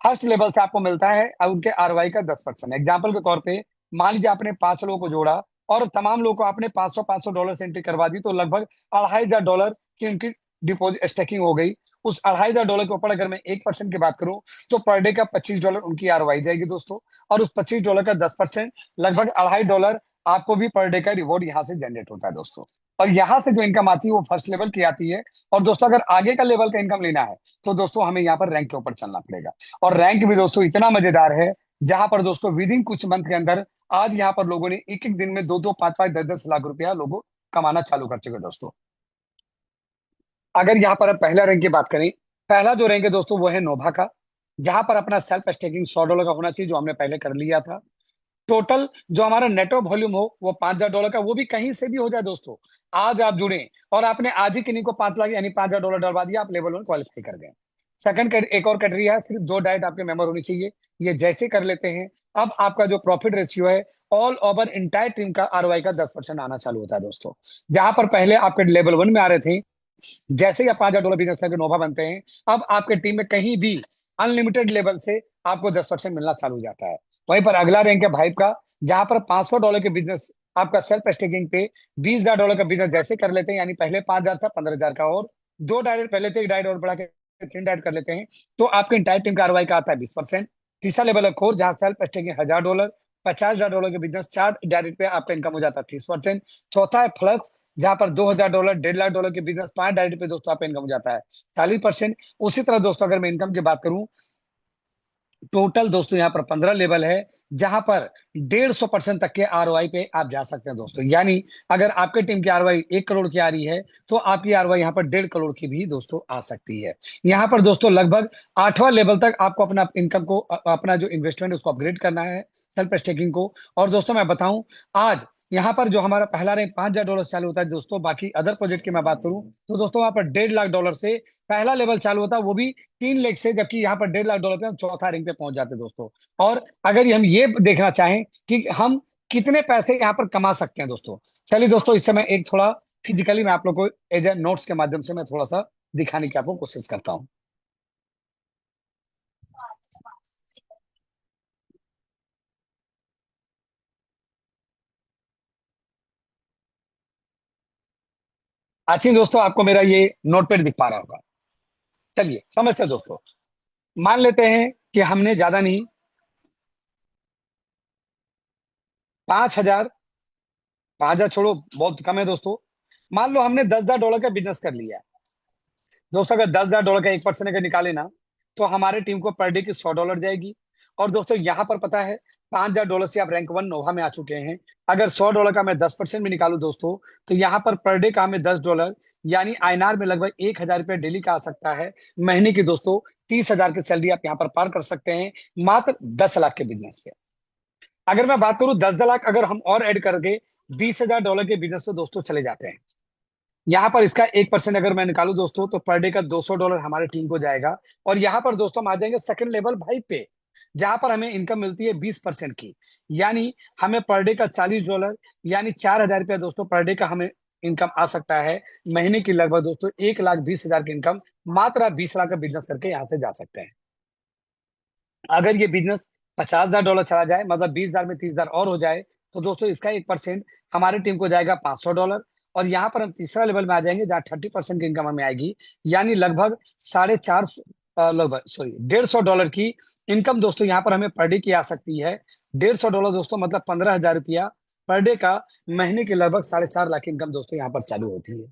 फर्स्ट लेवल से आपको मिलता है अब उनके आरवाई का 10%। एग्जाम्पल के तौर पे मान लीजिए आपने 5 लोगों को जोड़ा और तमाम लोगों को आपने 500-500 डॉलर से एंट्री करवा दी, तो लगभग $2,500 की उनकी डिपॉजिट स्टेकिंग हो गई। उस $2,500 के ऊपर अगर मैं 1% की बात करूं तो पर डे का $25 उनकी आरवाई जाएगी दोस्तों। और उस $25 का 10% लगभग $2,500 आपको भी पर डे का रिवॉर्ड यहाँ से जनरेट होता है दोस्तों। और यहाँ से जो इनकम आती है वो फर्स्ट लेवल की आती है। और दोस्तों अगर आगे का लेवल का इनकम लेना है तो दोस्तों हमें यहाँ पर रैंक के ऊपर चलना पड़ेगा। और रैंक भी दोस्तों इतना मजेदार है, जहां पर दोस्तों विद इन कुछ मंथ के अंदर आज यहाँ पर लोगों ने एक एक दिन में 2-2, 5-5, 10-10 लाख रुपया लोगों कमाना चालू कर चुके हैं दोस्तों। अगर यहाँ पर अब पहला रैंक की बात करें, पहला जो रैंक है दोस्तों वो है नोभा का, जहां पर अपना सेल्फ स्टेकिंग $100 का होना चाहिए, जो हमने पहले कर लिया था। टोटल जो हमारा नेटवर्क वॉल्यूम हो वो $5,000 का, वो भी कहीं से भी हो जाए दोस्तों। आज आप जुड़े और आपने आज ही किन्हीं को 5 लाख यानी $5,000 डलवा दिया, आप लेवल 1 क्वालिफाई कर गए। सेकंड एक और कैटेगरी है, सिर्फ 2 डाइट आपके मेंबर होनी चाहिए। ये जैसे कर लेते हैं, अब आपका जो प्रॉफिट रेशियो है ऑल ओवर इंटायर टीम का आरओआई का 10% आना चालू होता है दोस्तों। जहां पर पहले आपके लेवल 1 में आ रहे थे, जैसे ही आप $5,000 बिजनेस करके नोभा बनते हैं, अब आपके टीम में कहीं भी अनलिमिटेड लेवल से आपको 10% मिलना चालू हो जाता है। वहीं पर अगला रैंक है भाइब का, जहां पर $500 के बिजनेस आपका सेल्फ स्टेकिंग पे $20,000 का बिजनेस जैसे कर लेते हैं, यानी पहले 5,000 था 15,000 का, और 2 डायरेक्ट पहले थे, एक डायरेक्ट और बढ़ा के 3 डायरेक्ट कर लेते हैं, तो आपके इंटायर टीम का आरवाई का आता है 20%। तीसरा लेवल है कोर, जहां सेल्फ स्टेकिंग $1,000, $50,000 के बिजनेस 4 डायरेक्ट पे आपका इनकम हो जाता है 30%। चौथा है फ्लक्स, जहां पर $2,000, $1,50,000 के बिजनेस 5 डायरेक्ट पे दोस्तों आपका इनकम हो जाता है 40%। उसी तरह दोस्तों अगर मैं इनकम की बात करूं टोटल दोस्तों यहाँ पर 15 लेवल है, जहां पर 150% तक के आरओआई पे आप जा सकते हैं दोस्तों। यानी अगर आपके टीम की आरओआई 1 करोड़ की आ रही है, तो आपकी आरओआई यहाँ पर 1.5 करोड़ की भी दोस्तों आ सकती है। यहाँ पर दोस्तों लगभग 8वां लेवल तक आपको अपना इनकम को अपना जो इन्वेस्टमेंट उसको अपग्रेड करना है, सेल्फ स्टेकिंग को। और दोस्तों मैं बताऊं, आज यहाँ पर जो हमारा पहला रैंक $5,000 चालू होता है दोस्तों, बाकी अदर प्रोजेक्ट की मैं बात करूं तो दोस्तों वहां पर $1.5 लाख से पहला लेवल चालू होता है, वो भी 3 लाख से, जबकि यहाँ पर $1.5 लाख पे हम चौथा रैंक पे पहुंच जाते हैं दोस्तों। और अगर हम ये देखना चाहें कि हम कितने पैसे यहाँ पर कमा सकते हैं दोस्तों, चलिए दोस्तों इससे मैं एक थोड़ा फिजिकली मैं आप लोग को एज ए नोट्स के माध्यम से मैं थोड़ा सा दिखाने की आपको कोशिश करता हूँ। आई थिंक दोस्तों आपको मेरा ये नोट पैड दिख पा रहा होगा। चलिए समझते हैं दोस्तों। मान लेते हैं कि हमने ज्यादा नहीं, 5,000, 5,000 छोड़ो, बहुत कम है दोस्तों। मान लो हमने $10,000 का बिजनेस कर लिया। दोस्तों अगर $10,000 का 1% अगर निकाले ना, तो हमारे टीम को पर डे की $100 जाएगी। और दोस्तों यहाँ पर पता है, $5,000 से आप रैंक 1 नोवा में आ चुके हैं। अगर $100 का मैं 10% भी निकालू दोस्तों, तो यहाँ पर डे का हमें $10, यानी आईएनआर में लगभग $1,000 डेली का आ सकता है। महीने की दोस्तों 30,000 की सैलरी आप यहाँ पर पार कर सकते हैं, मात्र 10 लाख के बिजनेस से। अगर मैं बात करूं 10 लाख अगर हम और ऐड करके $20,000 के बिजनेस पे दोस्तों चले जाते हैं। यहाँ पर इसका 1% अगर मैं निकालू दोस्तों, तो पर डे का $200 हमारे टीम को जाएगा। और यहाँ पर दोस्तों हम आ जाएंगे सेकंड लेवल भाई पे, जहां पर हमें इनकम मिलती है 20% की। यानी हमें पर डे का $40, यानी $4,000 दोस्तों पर डे का हमें इनकम आ सकता है। महीने की लगभग दोस्तों 1,20,000 की इनकम, मात्र आप 20 लाख का बिजनेस करके यहाँ से जा सकते हैं। अगर ये बिजनेस $50,000 चला जाए, मतलब 20,000 में 30,000 और हो जाए, तो दोस्तों इसका 1% हमारी टीम को जाएगा $500। और यहाँ पर हम तीसरा लेवल में आ जाएंगे, जहाँ 30% की इनकम हमें आएगी, यानी लगभग 450, लगभग सॉरी $150 की इनकम दोस्तों यहाँ पर हमें पर डे की आ सकती है। $150 दोस्तों मतलब ₹15,000 पर डे का, महीने की लगभग 4.5 लाख की इनकम दोस्तों यहाँ पर चालू होती है।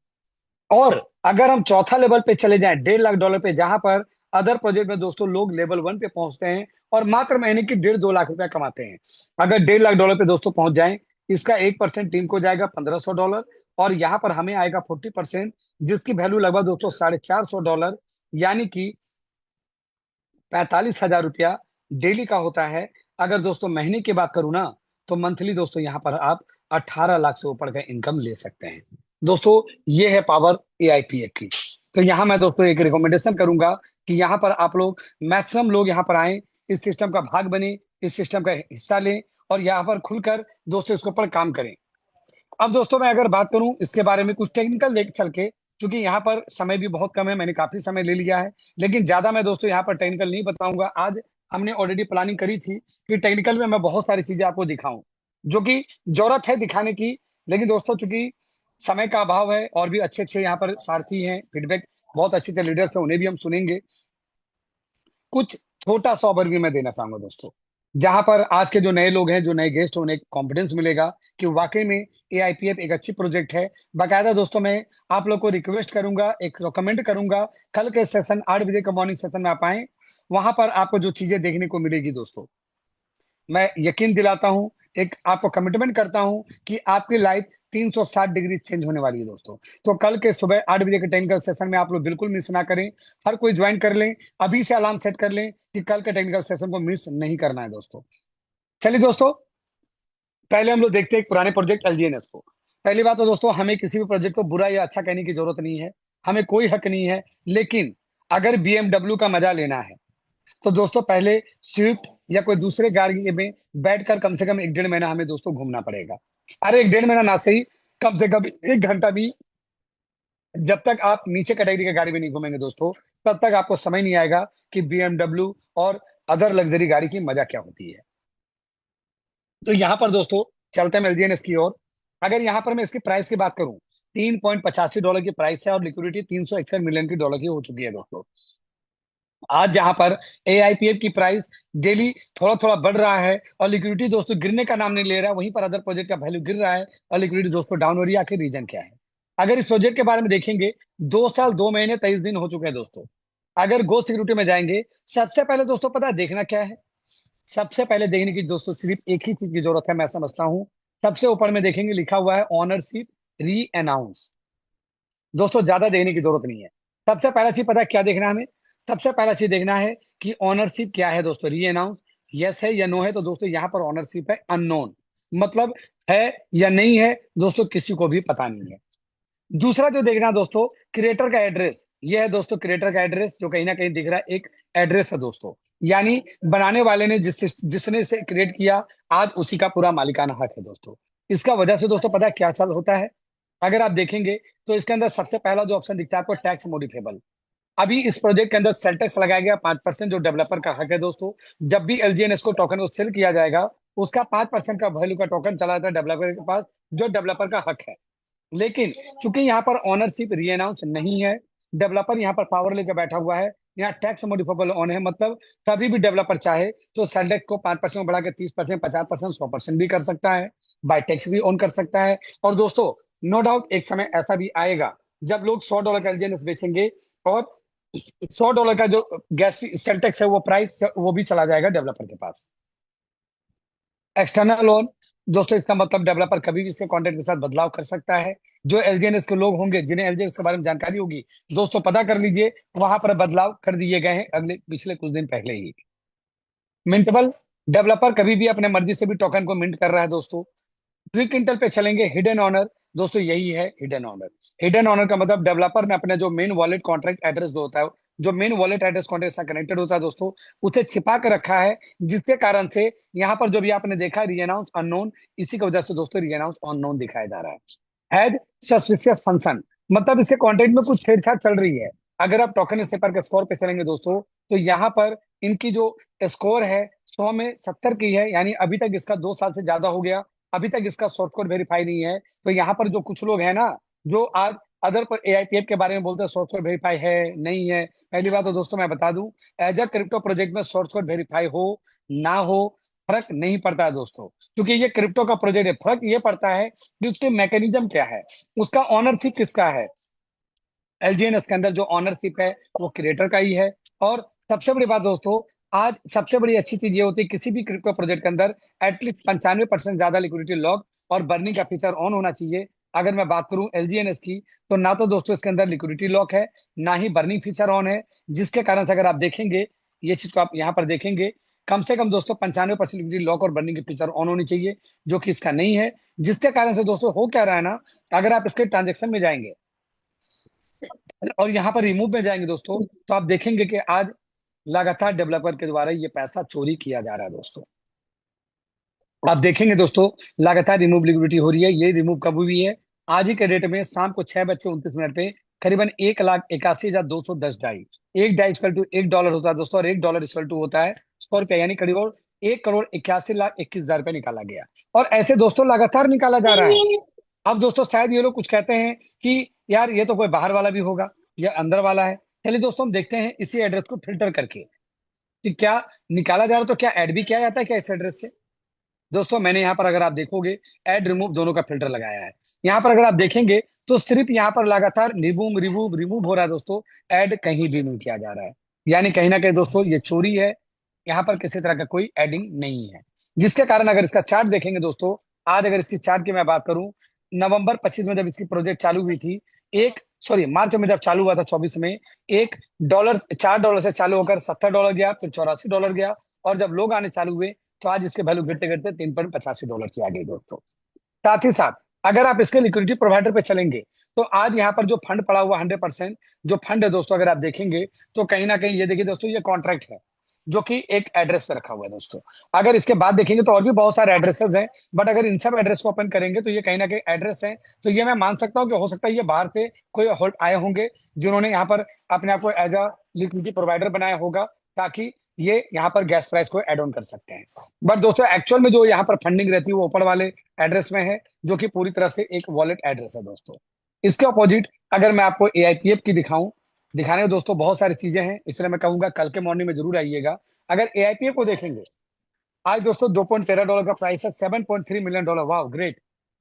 और अगर हम चौथा लेवल पे चले जाएं $1.5 लाख पे, जहां पर अदर प्रोजेक्ट में दोस्तों लोग लेवल 1 पे पहुंचते हैं और मात्र महीने की 1.5-2 लाख रुपया कमाते हैं। अगर $1.5 लाख पे दोस्तों पहुंच जाएं, इसका 1% टीम को जाएगा $1,500। और यहाँ पर हमें आएगा 40%, जिसकी वैल्यू लगभग दोस्तों $450, यानी कि ₹45,000 डेली का होता है। अगर दोस्तों महीने की बात करूं ना, तो मंथली दोस्तों यहाँ पर आप 18 लाख से ऊपर का इनकम ले सकते हैं दोस्तों। ये है पावर एआईपीएफ की। तो यहाँ मैं दोस्तों एक रिकमेंडेशन करूंगा कि यहाँ पर आप लोग मैक्सिमम लोग यहाँ पर आए, इस सिस्टम का भाग बने, इस सिस्टम का हिस्सा लें और यहाँ पर खुलकर दोस्तों इसके ऊपर काम करें। अब दोस्तों मैं अगर बात करूं इसके बारे में कुछ टेक्निकल देख चल के, क्योंकि यहाँ पर समय भी बहुत कम है, मैंने काफी समय ले लिया है, लेकिन ज्यादा मैं दोस्तों यहाँ पर टेक्निकल नहीं बताऊंगा। आज हमने ऑलरेडी प्लानिंग करी थी कि टेक्निकल में मैं बहुत सारी चीजें आपको दिखाऊं, जो कि जरूरत है दिखाने की। लेकिन दोस्तों चूंकि समय का अभाव है, और भी अच्छे अच्छे यहाँ पर सारथी हैं, फीडबैक बहुत अच्छे अच्छे लीडर्स हैं, उन्हें भी हम सुनेंगे। कुछ छोटा सा ओवरव्यू मैं देना चाहूंगा दोस्तों, जहां पर आज के जो नए लोग हैं, जो नए गेस्ट हैं, उन्हें कॉन्फिडेंस मिलेगा कि वाकई में एआईपीएफ एक अच्छी प्रोजेक्ट है। बाकायदा दोस्तों मैं आप लोग को रिक्वेस्ट करूंगा, एक रिकमेंड करूंगा, कल के सेशन 8 बजे का मॉर्निंग सेशन में आप आए। वहां पर आपको जो चीजें देखने को मिलेगी दोस्तों, मैं यकीन दिलाता हूं, एक आपको कमिटमेंट करता हूं कि आपकी लाइफ 360 डिग्री चेंज होने वाली है दोस्तों। तो कल के सुबह 8 बजे के टेक्निकल सेशन में आप लोग बिल्कुल मिस ना करें। हर कोई ज्वाइन कर लें, अभी से अलार्म सेट कर लें कि कल के टेक्निकल सेशन को मिस नहीं करना है दोस्तों। चलिए दोस्तों, पहले हम लोग देखते हैं एक पुराने प्रोजेक्ट एलजीएनएस को। पहली बात तो दोस्तों, हमें किसी भी प्रोजेक्ट को बुरा या अच्छा कहने की जरूरत नहीं है, हमें कोई हक नहीं है। लेकिन अगर बीएमडब्ल्यू का मजा लेना है, तो दोस्तों पहले स्विफ्ट या कोई दूसरे गाड़ी में बैठकर कम से कम 1-1.5 महीना हमें दोस्तों घूमना पड़ेगा। अरे 1-1.5 महीना ना सही, कम से कम 1 घंटा भी, जब तक आप नीचे कैटेगरी की गाड़ी में नहीं घूमेंगे दोस्तों, तब तक आपको समझ नहीं आएगा कि बीएमडब्ल्यू और अदर लग्जरी गाड़ी की मजा क्या होती है। तो यहाँ पर दोस्तों चलते हैं एलजीएनएस की ओर। अगर यहाँ पर मैं इसकी प्राइस की बात करूं, $3.85 की प्राइस है और लिक्विडिटी $361 मिलियन की डॉलर की हो चुकी है दोस्तों। आज जहां पर एआईपीएफ की प्राइस डेली थोड़ा थोड़ा बढ़ रहा है और लिक्विडिटी दोस्तों गिरने का नाम नहीं ले रहा है, वहीं पर अदर प्रोजेक्ट का वैल्यू गिर रहा है और लिक्विडिटी दोस्तों डाउन हो रही है। आखिर रीजन क्या है? अगर इस प्रोजेक्ट के बारे में देखेंगे, 2 साल 2 महीने 23 दिन हो चुके हैं दोस्तों। अगर गो सिक्योरिटी में जाएंगे, सबसे पहले दोस्तों पता है देखना क्या है? सबसे पहले देखने की दोस्तों सिर्फ एक ही चीज की जरूरत है, मैं समझता हूँ। सबसे ऊपर में देखेंगे लिखा हुआ है ऑनरशिप री अनाउंस। दोस्तों ज्यादा देखने की जरूरत नहीं है। सबसे पहला चीज पता है क्या देखना है हमें? सबसे पहला चीज देखना है कि ऑनरशिप क्या है दोस्तों, री अनाउंस यस है या नो है। तो दोस्तों यहाँ पर ऑनरशिप है अननोन, मतलब है या नहीं है दोस्तों, किसी को भी पता नहीं है। दूसरा जो देखना है दोस्तों, क्रिएटर का एड्रेस। ये है दोस्तों क्रिएटर का एड्रेस, जो कहीं ना कहीं दिख रहा है, एक एड्रेस है दोस्तों। यानी बनाने वाले ने जिसने इसे क्रिएट किया, आज उसी का पूरा मालिकाना हक है दोस्तों। इसका वजह से दोस्तों पता है क्या चल होता है? अगर आप देखेंगे तो इसके अंदर सबसे पहला जो ऑप्शन दिखता है आपको, टैक्स मॉडिफेबल। अभी इस प्रोजेक्ट के अंदर सेल टैक्स लगाया गया 5%, जो डेवलपर का हक है दोस्तों। जब भी एलजीएनएस को टोकन को सेल किया जाएगा, उसका 5% का वैल्यू का टोकन चला जाता है डेवलपर के पास, जो डेवलपर का हक है। लेकिन चूंकि यहाँ पर ऑनरशिप री अनाउंस नहीं है, डेवलपर यहाँ पर पावर लेकर बैठा हुआ है, यहाँ टैक्स मॉडिफेबल ऑन है, मतलब कभी भी डेवलपर चाहे तो सेल को 5% बढ़ा के 30%, 50%, 100% भी कर सकता है। बाय टैक्स भी ऑन कर सकता है। और दोस्तों नो डाउट एक समय ऐसा भी आएगा जब लोग $100 का एलजीएनएस बेचेंगे, और $100 का जो गैस सेल टैक्स है वो प्राइस वो भी चला जाएगा डेवलपर के पास। एक्सटर्नल लोन दोस्तों, इसका मतलब डेवलपर कभी भी इसके कॉन्ट्रैक्ट के साथ बदलाव कर सकता है। जो एलजीएनएस के लोग होंगे, जिन्हें एलजीएनएस के बारे में जानकारी होगी, दोस्तों पता कर लीजिए, वहां पर बदलाव कर दिए गए हैं अगले पिछले कुछ दिन पहले ही। मिंटेबल, डेवलपर कभी भी अपने मर्जी से भी टोकन को मिंट कर रहा है दोस्तों। ट्विक इंटल पे चलेंगे, हिडन ऑनर। दोस्तों यही है हिडन ऑनर। हिडन ऑनर का मतलब डेवलपर ने अपने जो मेन वॉलेट कॉन्ट्रैक्ट एड्रेस जो होता है, जो मेन वॉलेट एड्रेस कॉन्ट्रैक्ट से कनेक्टेड होता है दोस्तों, उसे छिपा कर रखा है, जिसके कारण से यहाँ पर जो भी आपने देखा री अनाउंस अननोन, इसी की वजह से दोस्तों री अनाउंस अननोन दिखाया जा रहा है। हैड सस्पिशियस फंक्शन, मतलब इसके कॉन्ट्रैक्ट में कुछ छेड़छाड़ चल रही है। अगर आप टोकन स्टेपर के स्कोर पे चलेंगे दोस्तों, तो यहाँ पर इनकी जो स्कोर है 100 में 70 की है, यानी अभी तक इसका 2 साल से ज्यादा हो गया, अभी तक इसका सोर्स कोड वेरीफाई नहीं है। तो यहाँ पर जो कुछ लोग हैं ना, जो आज अदर पर एआईपीएफ के बारे में बोलते हैं सोर्स कोड वेरीफाई है नहीं है, पहली बात तो दोस्तों मैं बता दूं, एज अ क्रिप्टो प्रोजेक्ट में सोर्स कोड वेरीफाई हो ना हो, फर्क नहीं पड़ता है दोस्तों, क्योंकि ये क्रिप्टो का प्रोजेक्ट है। फर्क ये पड़ता है कि उसके मैकेनिज्म क्या है, उसका ऑनरशिप किसका है। एलजीएनएस के अंदर जो ऑनरशिप है वो क्रिएटर का ही है। और सबसे बड़ी बात दोस्तों, आज सबसे बड़ी अच्छी चीज ये होती है किसी भी क्रिप्टो प्रोजेक्ट के अंदर एटलीस्ट 95% ज्यादा लिक्विडिटी लॉक और बर्निंग का फीचर ऑन होना चाहिए। अगर मैं बात करूं एलजीएनएस की, तो ना तो दोस्तों इसके अंदर लिक्विडिटी लॉक है, ना ही बर्निंग फीचर ऑन है, जिसके कारण से अगर आप देखेंगे, ये चीज को आप यहाँ पर देखेंगे, कम से कम दोस्तों 95% लिक्विडिटी लॉक और बर्निंग की फीचर ऑन होनी चाहिए, जो कि इसका नहीं है। जिसके कारण से दोस्तों हो क्या रहा है ना, अगर आप इसके ट्रांजेक्शन में जाएंगे और यहाँ पर रिमूव में जाएंगे दोस्तों, तो आप देखेंगे कि आज लगातार डेवलपर के द्वारा ये पैसा चोरी किया जा रहा है दोस्तों। आप देखेंगे दोस्तों, लगातार रिमूव लिक्विडिटी हो रही है। ये रिमूव कब हुई है? आज ही के डेट में शाम को 6:29 पे करीबन 1,81,210 डाई, एक डाई इक्वल टू $1 होता है दोस्तों, और $1 इक्वल टू होता है 100 रुपया, यानी करीब 1,81,21,000 रुपया निकाला गया। और ऐसे दोस्तों लगातार निकाला जा रहा है। अब दोस्तों शायद ये लोग कुछ कहते हैं कि यार ये तो कोई बाहर वाला भी होगा या अंदर वाला है। चलिए दोस्तों हम देखते हैं इसी एड्रेस को फिल्टर करके कि क्या निकाला जा रहा है, तो क्या ऐड भी किया जाता है क्या इस एड्रेस से। दोस्तों मैंने यहाँ पर अगर आप देखोगे, ऐड रिमूव दोनों का फिल्टर लगाया है। यहाँ पर अगर आप देखेंगे तो सिर्फ यहाँ पर लगातार रिमूव रिमूव रिमूव हो रहा है दोस्तों, ऐड कहीं भी नहीं किया जा रहा है। यानी कहीं ना कहीं दोस्तों ये चोरी है, यहाँ पर किसी तरह का कोई एडिंग नहीं है। जिसके कारण अगर इसका चार्ट देखेंगे दोस्तों, आज अगर इसकी चार्ट की मैं बात करूं, नवंबर 25 में जब इसकी प्रोजेक्ट चालू हुई थी, एक सॉरी मार्च में जब चालू हुआ था 24 में, $1 $4 से चालू होकर $70 गया, फिर $84 गया, और जब लोग आने चालू हुए तो आज इसके वैल्यू गिरते गिरते $3.85 की आ गई दोस्तों। साथ ही साथ अगर आप इसके लिक्विडिटी प्रोवाइडर पे चलेंगे, तो आज यहाँ पर जो फंड पड़ा हुआ 100% जो फंड है दोस्तों, अगर आप देखेंगे तो कहीं ना कहीं ये देखिए दोस्तों, ये कॉन्ट्रैक्ट है जो कि एक एड्रेस पे रखा हुआ है दोस्तों। अगर इसके बाद देखेंगे तो और भी बहुत सारे एड्रेसेस हैं, बट अगर इन सब एड्रेस को ओपन करेंगे तो ये कहीं ना कहीं एड्रेस है। तो ये मैं मान सकता हूँ कि हो सकता है ये बाहर से कोई होल्ड आए होंगे, जिन्होंने यहाँ पर अपने आप को एज अ लिक्विडिटी प्रोवाइडर बनाया होगा, ताकि ये यहाँ पर गैस प्राइस को एड ऑन कर सकते हैं। बट दोस्तों एक्चुअल में जो यहाँ पर फंडिंग रहती है वो ऊपर वाले एड्रेस में है, जो कि पूरी तरह से एक वॉलेट एड्रेस है दोस्तों। इसके अपोजिट अगर मैं आपको एआईपीएफ की दिखाऊं, दिखाने में दोस्तों बहुत सारी चीजें हैं, इसलिए मैं कहूंगा कल के मॉर्निंग में जरूर आइएगा। अगर एआईपीएफ को देखेंगे, आज दोस्तों $2.13 का प्राइस है, $7.3 मिलियन। वाह ग्रेट,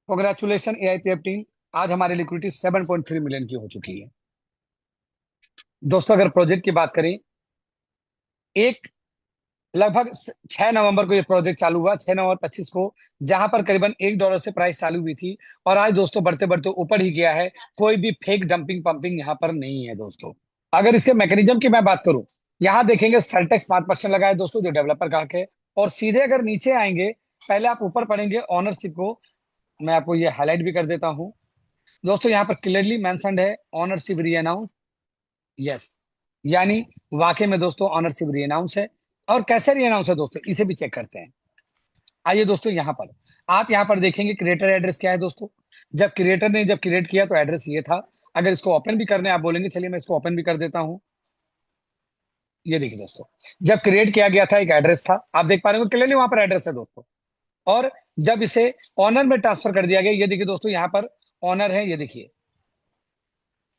कांग्रेचुलेशन एआईपीएफ टीम, आज हमारी लिक्विडिटी 7.3 मिलियन की हो चुकी है। दोस्तों अगर प्रोजेक्ट की बात करें, एक लगभग 6 नवंबर को ये प्रोजेक्ट चालू हुआ, 6 नवंबर 25 को, जहां पर करीबन $1 से प्राइस चालू हुई थी, और आज दोस्तों बढ़ते बढ़ते ऊपर ही गया है। कोई भी फेक डंपिंग पंपिंग यहाँ पर नहीं है दोस्तों। अगर इसके मैकेनिज्म की मैं बात करूं, यहाँ देखेंगे सेलटेक्स 5% लगा है दोस्तों, जो डेवलपर ग्राहक है। और सीधे अगर नीचे आएंगे, पहले आप ऊपर पढ़ेंगे ऑनरशिप को, मैं आपको ये हाईलाइट भी कर देता हूँ दोस्तों। यहाँ पर क्लियरली मेंशन्ड है ऑनरशिप री अनाउंस, यस, यानी वाकई में दोस्तों ऑनरशिप री अनाउंस है। और कैसे री अनाउंस है दोस्तों, इसे भी चेक करते हैं। आइए दोस्तों, यहाँ पर आप यहाँ पर देखेंगे क्रिएटर एड्रेस क्या है दोस्तों। जब क्रिएटर ने जब क्रिएट किया तो एड्रेस ये था। अगर इसको ओपन भी करने आप बोलेंगे, चलिए मैं इसको ओपन भी कर देता हूँ। ये देखिए दोस्तों, जब क्रिएट किया गया था एक एड्रेस था, आप देख पा रहे हो क्लियरली वहां पर एड्रेस है दोस्तों। और जब इसे ऑनर में ट्रांसफर कर दिया गया, ये देखिए दोस्तों, यहाँ पर ऑनर है, ये देखिए,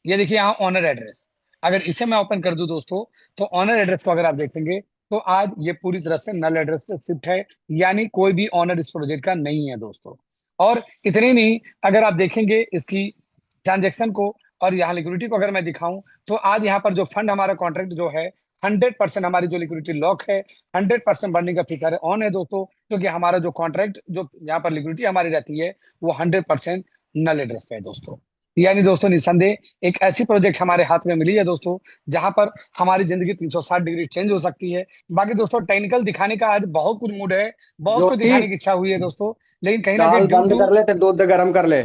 ये देखिए यहाँ ऑनर एड्रेस। अगर इसे मैं ओपन कर दूं दोस्तों, तो ऑनर एड्रेस को अगर आप देखेंगे, तो आज ये पूरी तरह से नल एड्रेस पे शिफ्ट है, यानी कोई भी ऑनर इस प्रोजेक्ट का नहीं है दोस्तों। और इतने नहीं, अगर आप देखेंगे इसकी ट्रांजेक्शन को और यहाँ लिक्विडिटी को अगर मैं दिखाऊं, तो आज यहाँ पर जो फंड हमारा कॉन्ट्रैक्ट जो है, 100% हमारी जो लिक्विडिटी लॉक है, 100% बर्निंग का फिकर ऑन है दोस्तों, क्योंकि हमारा जो कॉन्ट्रैक्ट जो यहाँ पर लिक्विडिटी हमारी रहती है, वो 100% नल एड्रेस पे है दोस्तों। यानी दोस्तों निस्संदेह एक ऐसी प्रोजेक्ट हमारे हाथ में मिली है दोस्तों, जहां पर हमारी जिंदगी 360 डिग्री चेंज हो सकती है। बाकी दोस्तों टेक्निकल दिखाने का आज बहुत कुछ मूड है, बहुत कुछ ज्योति, दिखाने की इच्छा हुई है दोस्तों, लेकिन कहीं ना कहीं दाल ड्यू बंद टू, कर ले ते दूध गरम कर ले।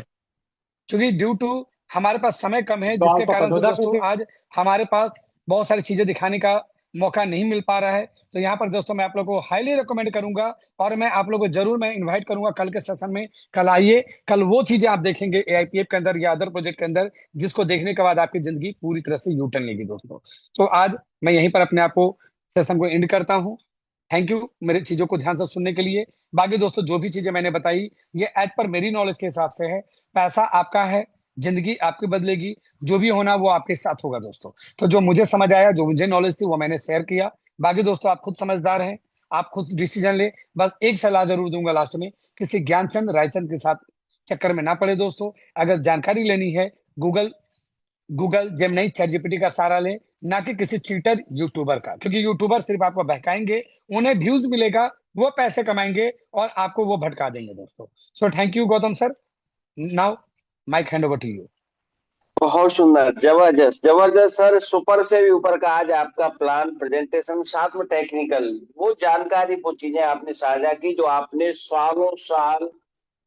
चूंकि ड्यू टू हमारे पास समय कम है, दाल जिसके तो कारण से कटोदा दोस्तों क्योंकि आज हमारे पास बहुत सारी चीजें दिखाने का मौका नहीं मिल पा रहा है। तो यहाँ पर दोस्तों मैं आप लोगों को हाईली रिकमेंड करूंगा, और मैं आप लोगों को जरूर मैं इनवाइट करूंगा कल के सेशन में। कल आइए, कल वो चीजें आप देखेंगे एआईपीएफ के अंदर या अदर प्रोजेक्ट के अंदर, जिसको देखने के बाद आपकी जिंदगी पूरी तरह से यू टर्न लेगी दोस्तों। तो आज मैं यहीं पर अपने आप को सेशन को एंड करता हूँ। थैंक यू मेरे चीजों को ध्यान से सुनने के लिए। बाकी दोस्तों जो भी चीजें मैंने बताई, ये एज पर मेरी नॉलेज के हिसाब से है। पैसा आपका है, जिंदगी आपकी बदलेगी, जो भी होना वो आपके साथ होगा दोस्तों। तो जो मुझे समझ आया, जो मुझे नॉलेज थी, वो मैंने शेयर किया। बाकी दोस्तों आप खुद समझदार हैं, आप खुद डिसीजन ले। बस एक सलाह जरूर दूंगा लास्ट में, किसी ज्ञानचंद रायचंद के साथ चक्कर में ना पड़े दोस्तों। अगर जानकारी लेनी है, Google Google Gemini chat GPT का सहारा लें, ना कि किसी चीटर यूट्यूबर का, क्योंकि यूट्यूबर सिर्फ आपको बहकाएंगे, उन्हें व्यूज मिलेगा, वो पैसे कमाएंगे और आपको वो भटका देंगे दोस्तों। So thank you Gautam sir. Now mike hand over to you. बहुत सुंदर, जबरदस्त जबरदस्त सर, सुपर से भी ऊपर का आज आपका प्लान प्रेजेंटेशन, साथ में टेक्निकल वो जानकारी, वो चीजें आपने साझा की जो आपने सालों साल,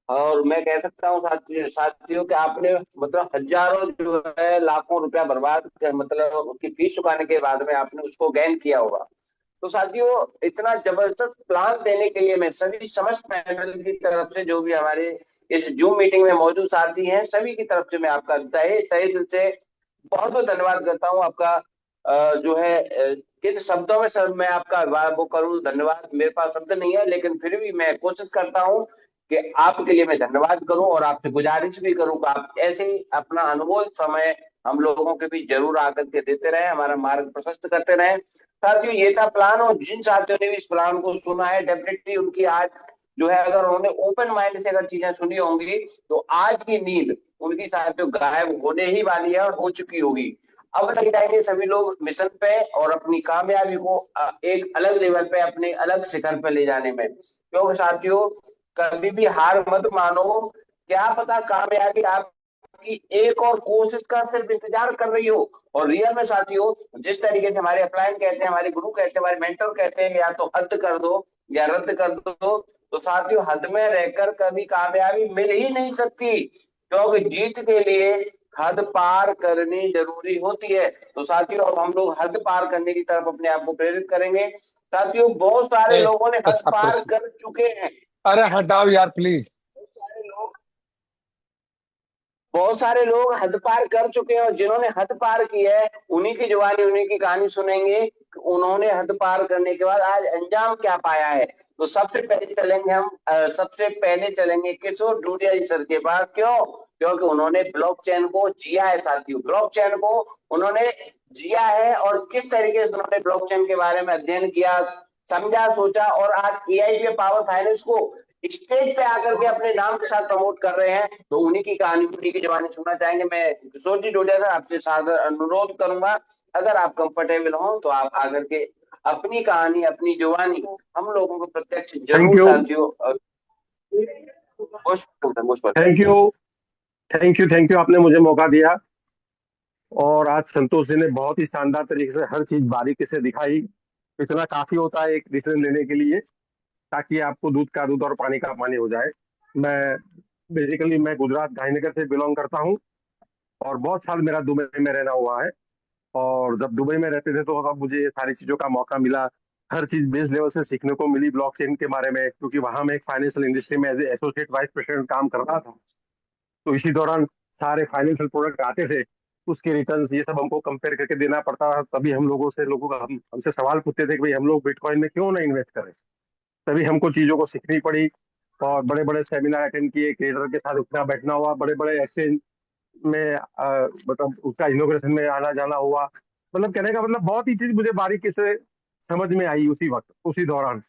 और मैं कह सकता हूँ साथियों कि आपने मतलब हजारों जो है लाखों रुपया बर्बाद मतलब उसकी फीस चुकाने के बाद में आपने उसको गेन किया होगा। तो साथियों, इतना जबरदस्त प्लान देने के लिए मैं सभी समस्त पैनल की तरफ से, जो भी हमारे इस जूम मीटिंग में मौजूद साथी हैं, सभी की तरफ से मैं आपका तहे तहे दिल से बहुत बहुत धन्यवाद करता हूँ। आपका जो है किन शब्दों में सर मैं आपका वो करूँ, धन्यवाद मेरे पास शब्द नहीं है, लेकिन फिर भी मैं कोशिश करता हूँ कि आपके लिए मैं धन्यवाद करूं, और आपसे गुजारिश भी करूं कि आप ऐसे ही अपना अनमोल समय हम लोगों के बीच जरूर आकर के देते रहे, हमारा मार्ग प्रशस्त करते रहे। साथियों ये था प्लान, और जिन साथियों ने भी इस प्लान को सुना है, डेफिनेटली उनकी आज जो है, अगर उन्होंने ओपन माइंड से अगर चीजें सुनी होंगी, तो आज की नींद उनकी साथियों गायब होने ही वाली है और हो चुकी होगी। अब लग जाएंगे सभी लोग मिशन पे, और अपनी कामयाबी को एक अलग लेवल पे, अपने अलग शिखर पे ले जाने में। क्योंकि साथियों कभी भी हार मत मानो, क्या पता कामयाबी आपकी एक और कोशिश का सिर्फ इंतजार कर रही हो। और रियल में साथियों, जिस तरीके से हमारे अपलाइन कहते हैं, हमारे गुरु कहते हैं, हमारे मेंटर कहते हैं, या तो हद कर दो या रद्द कर दो, तो साथियों हद में रहकर कभी कामयाबी मिल ही नहीं सकती, क्योंकि जीत के लिए हद पार करनी जरूरी होती है। तो साथियों अब हम लोग हद पार करने की तरफ अपने आप को प्रेरित करेंगे। साथियों बहुत सारे ए, लोगों ने बस हद आप पार प्रोसीड। कर चुके हैं। अरे हटाओ यार प्लीज। सारे लोग बहुत सारे लोग हद पार कर चुके हैं, और जिन्होंने हद पार की है उन्हीं की जुबानी, उन्हीं की कहानी सुनेंगे कि उन्होंने हद पार करने के बाद आज अंजाम क्या पाया है। तो सबसे पहले चलेंगे हम सबसे पहले चलेंगे किशोर डूडिया जी सर के पास। क्यों? क्योंकि उन्होंने ब्लॉकचेन को जिया है साथियों, ब्लॉकचेन को उन्होंने जिया है, और किस तरीके से उन्होंने ब्लॉकचेन के बारे में अध्ययन किया, समझा, सोचा, और आज एआई पावर फाइनेंस को स्टेज पे आकर के अपने नाम के साथ प्रमोट कर रहे हैं, तो उन्हीं की कहानी, उन्हीं की जबानी सुनना चाहेंगे। मैं किशोर जी डोडिया सर आपसे सादर अनुरोध करूंगा, अगर आप कंफर्टेबल हो तो आप आकर के अपनी कहानी, अपनी जुबानी हम लोगों को प्रत्यक्ष थैंक जरूर यू। साथियों। Most welcome. Thank you. Thank you. Thank you, आपने मुझे मौका दिया। और आज संतोष जी ने बहुत ही शानदार तरीके से हर चीज बारीकी से दिखाई। इतना काफी होता है एक डिसीजन लेने के लिए, ताकि आपको दूध का दूध और पानी का पानी हो जाए। मैं बेसिकली मैं गुजरात गांधीनगर से बिलोंग करता हूँ, और बहुत साल मेरा दुबई में रहना हुआ है। और जब दुबई में रहते थे तो तब मुझे ये सारी चीजों का मौका मिला। हर चीज बेस लेवल से सीखने को मिली ब्लॉकचेन के बारे में, क्योंकि वहां मैं एक फाइनेंशियल इंडस्ट्री में एज एसोसिएट वाइस प्रेसिडेंट काम कर रहा था। तो इसी दौरान सारे फाइनेंशियल प्रोडक्ट आते थे, उसके रिटर्न्स ये सब हमको कंपेयर करके देना पड़ता था। तभी हम लोगों का हमसे सवाल पूछते थे कि भाई हम लोग बिटकॉइन में क्यों ना इन्वेस्ट करें। तभी हमको चीजों को सीखनी पड़ी, और बड़े बड़े सेमिनार अटेंड किए, क्रिएटर के साथ उठना बैठना हुआ, बड़े बड़े एक्सचेंज में मतलब उसका इनोग्रेशन में आना जाना हुआ। मतलब कहने का मतलब बहुत ही चीज मुझे बारीकी से समझ में आई उसी वक्त, उसी दौरान।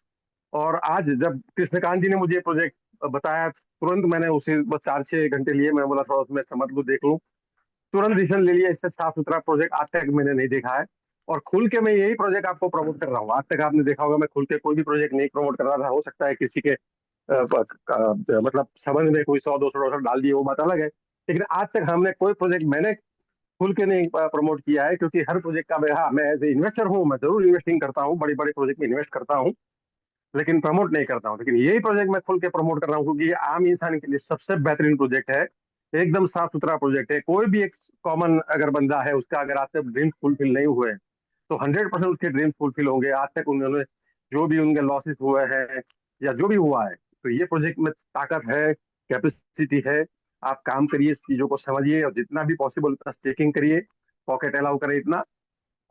और आज जब कृष्णकांत जी ने मुझे प्रोजेक्ट बताया, तुरंत मैंने उसे बस 4-6 घंटे लिए, मैं बोला थोड़ा उसमें समझ लूँ, देख लूँ। तुरंत डिसीजन ले लिया। इससे साफ सुथरा प्रोजेक्ट आज तक मैंने नहीं देखा है। और खुल के मैं यही प्रोजेक्ट आपको प्रमोट कर रहा हूँ। आज तक आपने देखा होगा मैं खुल के कोई भी प्रोजेक्ट नहीं प्रमोट कर रहा था। हो सकता है किसी के मतलब समझ में कोई 100-200 डॉलर डाल दिए, वो बात अलग है। लेकिन आज तक हमने कोई प्रोजेक्ट मैंने खुल के नहीं प्रमोट किया है, क्योंकि हर प्रोजेक्ट का हाँ, मैं एज ए इन्वेस्टर हूँ, मैं जरूर इन्वेस्टिंग करता हूँ, बड़े बड़े प्रोजेक्ट में इन्वेस्ट करता हूँ, लेकिन प्रमोट नहीं करता हूँ। लेकिन यही प्रोजेक्ट मैं खुल के प्रमोट कर रहा हूँ, क्योंकि ये आम इंसान के लिए सबसे बेहतरीन प्रोजेक्ट है। एकदम साफ सुथरा प्रोजेक्ट है। कोई भी एक कॉमन अगर बंदा है, उसका अगर आज तक ड्रीम्स फुलफिल नहीं हुए, तो 100% उसके ड्रीम्स फुलफिल होंगे। आज तक उन्होंने जो भी उनके लॉसेस हुए हैं या जो भी हुआ है, तो ये प्रोजेक्ट में ताकत है, कैपेसिटी है। आप काम करिए, इस चीजों को समझिए, और जितना भी पॉसिबल उतना स्टेकिंग करिए, पॉकेट अलाउ करें इतना,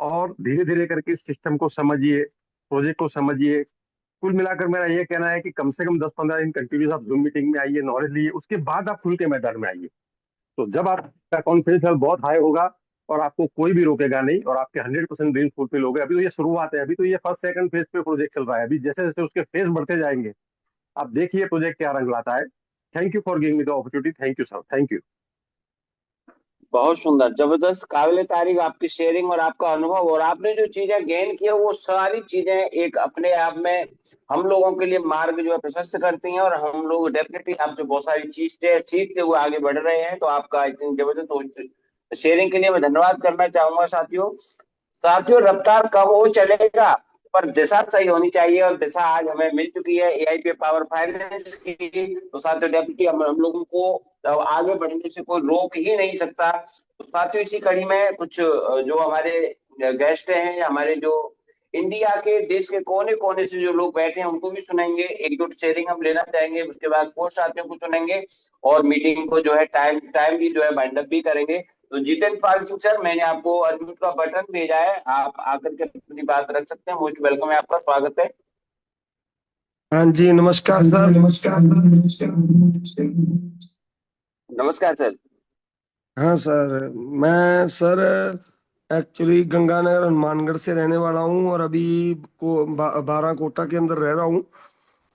और धीरे धीरे करके सिस्टम को समझिए, प्रोजेक्ट को समझिए। कुल मिलाकर मेरा ये कहना है कि कम से कम 10-15 दिन कंटिन्यूस आप जूम मीटिंग में आइए, नॉलेज लीजिए, उसके बाद आप खुल के मैदान में आइए। तो जब आपका कॉन्फिडेंस लेवल बहुत हाई होगा, और आपको कोई भी रोकेगा नहीं, और आपके 100% ड्रीम्स फुलफिल हो गए। अभी तो ये शुरुआत है, अभी तो ये फर्स्ट सेकंड फेज पे प्रोजेक्ट चल रहा है। अभी जैसे जैसे उसके फेज बढ़ते जाएंगे, आप देखिए प्रोजेक्ट क्या रंग लाता है। Thank you for giving me the opportunity. Thank you sir, thank you. बहुत सुंदर, जबरदस्त, काबिले तारीफ आपकी शेयरिंग और आपका अनुभव, और आपने जो चीजें गेन की है वो सारी चीजें एक अपने आप में हम लोगों के लिए मार्ग जो है प्रशस्त करती हैं। और हम लोग डेफिनेटली आपसे बहुत सारी चीजें सीखते हुए आगे बढ़ रहे हैं। तो आपका इतनी जबरदस्त शेयरिंग के लिए मैं धन्यवाद करना चाहूंगा साथियों। साथियों, रफ्तार कम हो चलेगा, पर दिशा सही होनी चाहिए, और दिशा आज हमें मिल चुकी है एआई पे पावर फाइनेंस की। तो साथियों, डेफिनेटली हम लोगों को अब आगे बढ़ने से कोई रोक ही नहीं सकता। तो साथियों, इसी कड़ी में कुछ जो हमारे गेस्ट हैं, या हमारे जो इंडिया के देश के कोने कोने से जो लोग बैठे हैं उनको भी सुनेंगे, एकजुट शेयरिंग हम लेना चाहेंगे। उसके बाद कोच साथियों को सुनेंगे, और मीटिंग को जो है टाइम टाइम भी जो है बाइंड अप भी करेंगे। तो जितेंद्र पाल सिंह सर, मैंने आपको अनम्यूट का बटन भेजा है, आप आकर के अपनी बात रख सकते हैं। मोस्ट वेलकम है, आपका स्वागत है। हाँ जी, नमस्कार सर। नमस्कार सर। नमस्कार। नमस्कार सर। हाँ सर, मैं सर एक्चुअली गंगानगर हनुमानगढ़ से रहने वाला हूँ, और अभी बारह कोटा के अंदर रह रहा हूँ।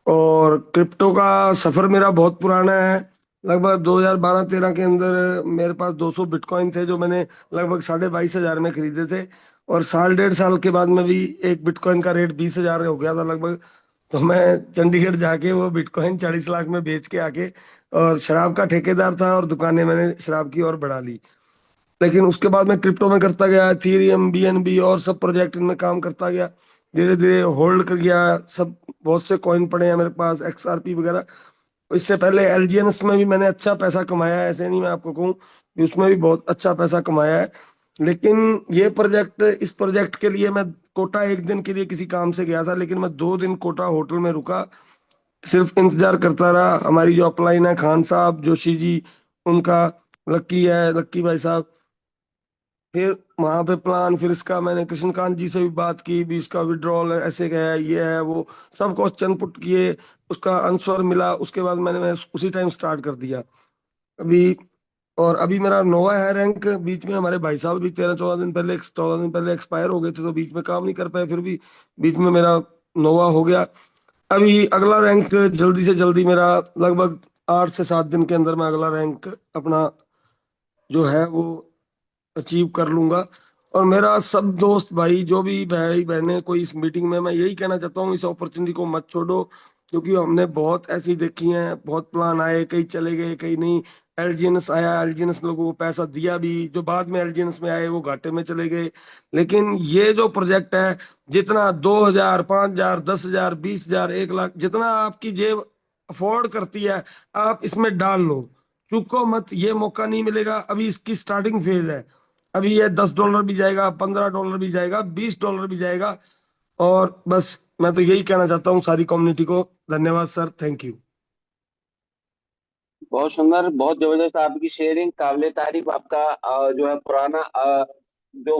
और क्रिप्टो का सफर मेरा बहुत पुराना है। लगभग 2012-13 के अंदर मेरे पास 200 बिटकॉइन थे, जो मैंने लगभग 22,500 में खरीदे थे। और साल डेढ़ साल के बाद में भी एक बिटकॉइन का रेट 20,000 हो गया था लगभग। तो मैं चंडीगढ़ जाके वो बिटकॉइन 40 लाख में बेच के आके, और शराब का ठेकेदार था, और दुकानें मैंने शराब की और बढ़ा ली। लेकिन उसके बाद मैं क्रिप्टो में करता गया, इथेरियम, बीएनबी और सब प्रोजेक्ट इनमें काम करता गया। धीरे धीरे होल्ड कर गया सब। बहुत से कॉइन पड़े हैं मेरे पास, एक्सआरपी वगैरह। इससे पहले एलजीएनएस में भी मैंने अच्छा पैसा कमाया है, ऐसे नहीं मैं आपको कहूँ कि उसमें भी बहुत अच्छा पैसा कमाया है। लेकिन ये प्रोजेक्ट, इस प्रोजेक्ट के लिए मैं कोटा एक दिन के लिए किसी काम से गया था, लेकिन मैं 2 दिन कोटा होटल में रुका, सिर्फ इंतजार करता रहा। हमारी जो अपलाइन है, खान साहब, जोशी जी, उनका, लक्की है, लक्की भाई साहब। फिर वहां पे प्लान, फिर इसका मैंने कृष्णकांत जी से भी बात की, भी इसका विड्रॉल ऐसे क्या है, ये है वो, सब क्वेश्चन पुट किए। उसका आंसर मिला, उसके बाद मैं उसी टाइम स्टार्ट कर दिया अभी। और अभी मेरा नोवा है रैंक। बीच में हमारे भाई साहब भी 13-14 दिन पहले एक्सपायर हो गए थे, तो बीच में काम नहीं कर पाए, फिर भी बीच में मेरा नोवा हो गया। अभी अगला रैंक जल्दी से जल्दी मेरा लगभग 8 से 7 दिन के अंदर मैं अगला रैंक अपना जो है वो अचीव कर लूंगा। और मेरा सब दोस्त भाई जो भी भाई बहने कोई इस मीटिंग में, मैं यही कहना चाहता हूँ, इस अपॉर्चुनिटी को मत छोड़ो, क्योंकि हमने बहुत ऐसी देखी हैं, बहुत प्लान आए, कई चले गए कई नहीं। एलजीएनएस आया, एलजीएनएस लोगों को पैसा दिया भी, जो बाद में एलजीएनएस में आए वो घाटे में चले गए। लेकिन ये जो प्रोजेक्ट है, जितना 2,000 5,000 10,000 20,000 1 लाख जितना आपकी जेब अफोर्ड करती है, आप इसमें डाल लो, चूको मत, ये मौका नहीं मिलेगा। अभी इसकी स्टार्टिंग फेज है, अभी ये $10 भी जाएगा, $15 भी जाएगा, $20 भी जाएगा। और बस मैं तो यही कहना चाहता हूँ सारी कम्युनिटी को। धन्यवाद सर, थैंक यू। बहुत सुंदर, बहुत जबरदस्त आपकी शेयरिंग, काबिले तारीफ। आपका जो है पुराना जो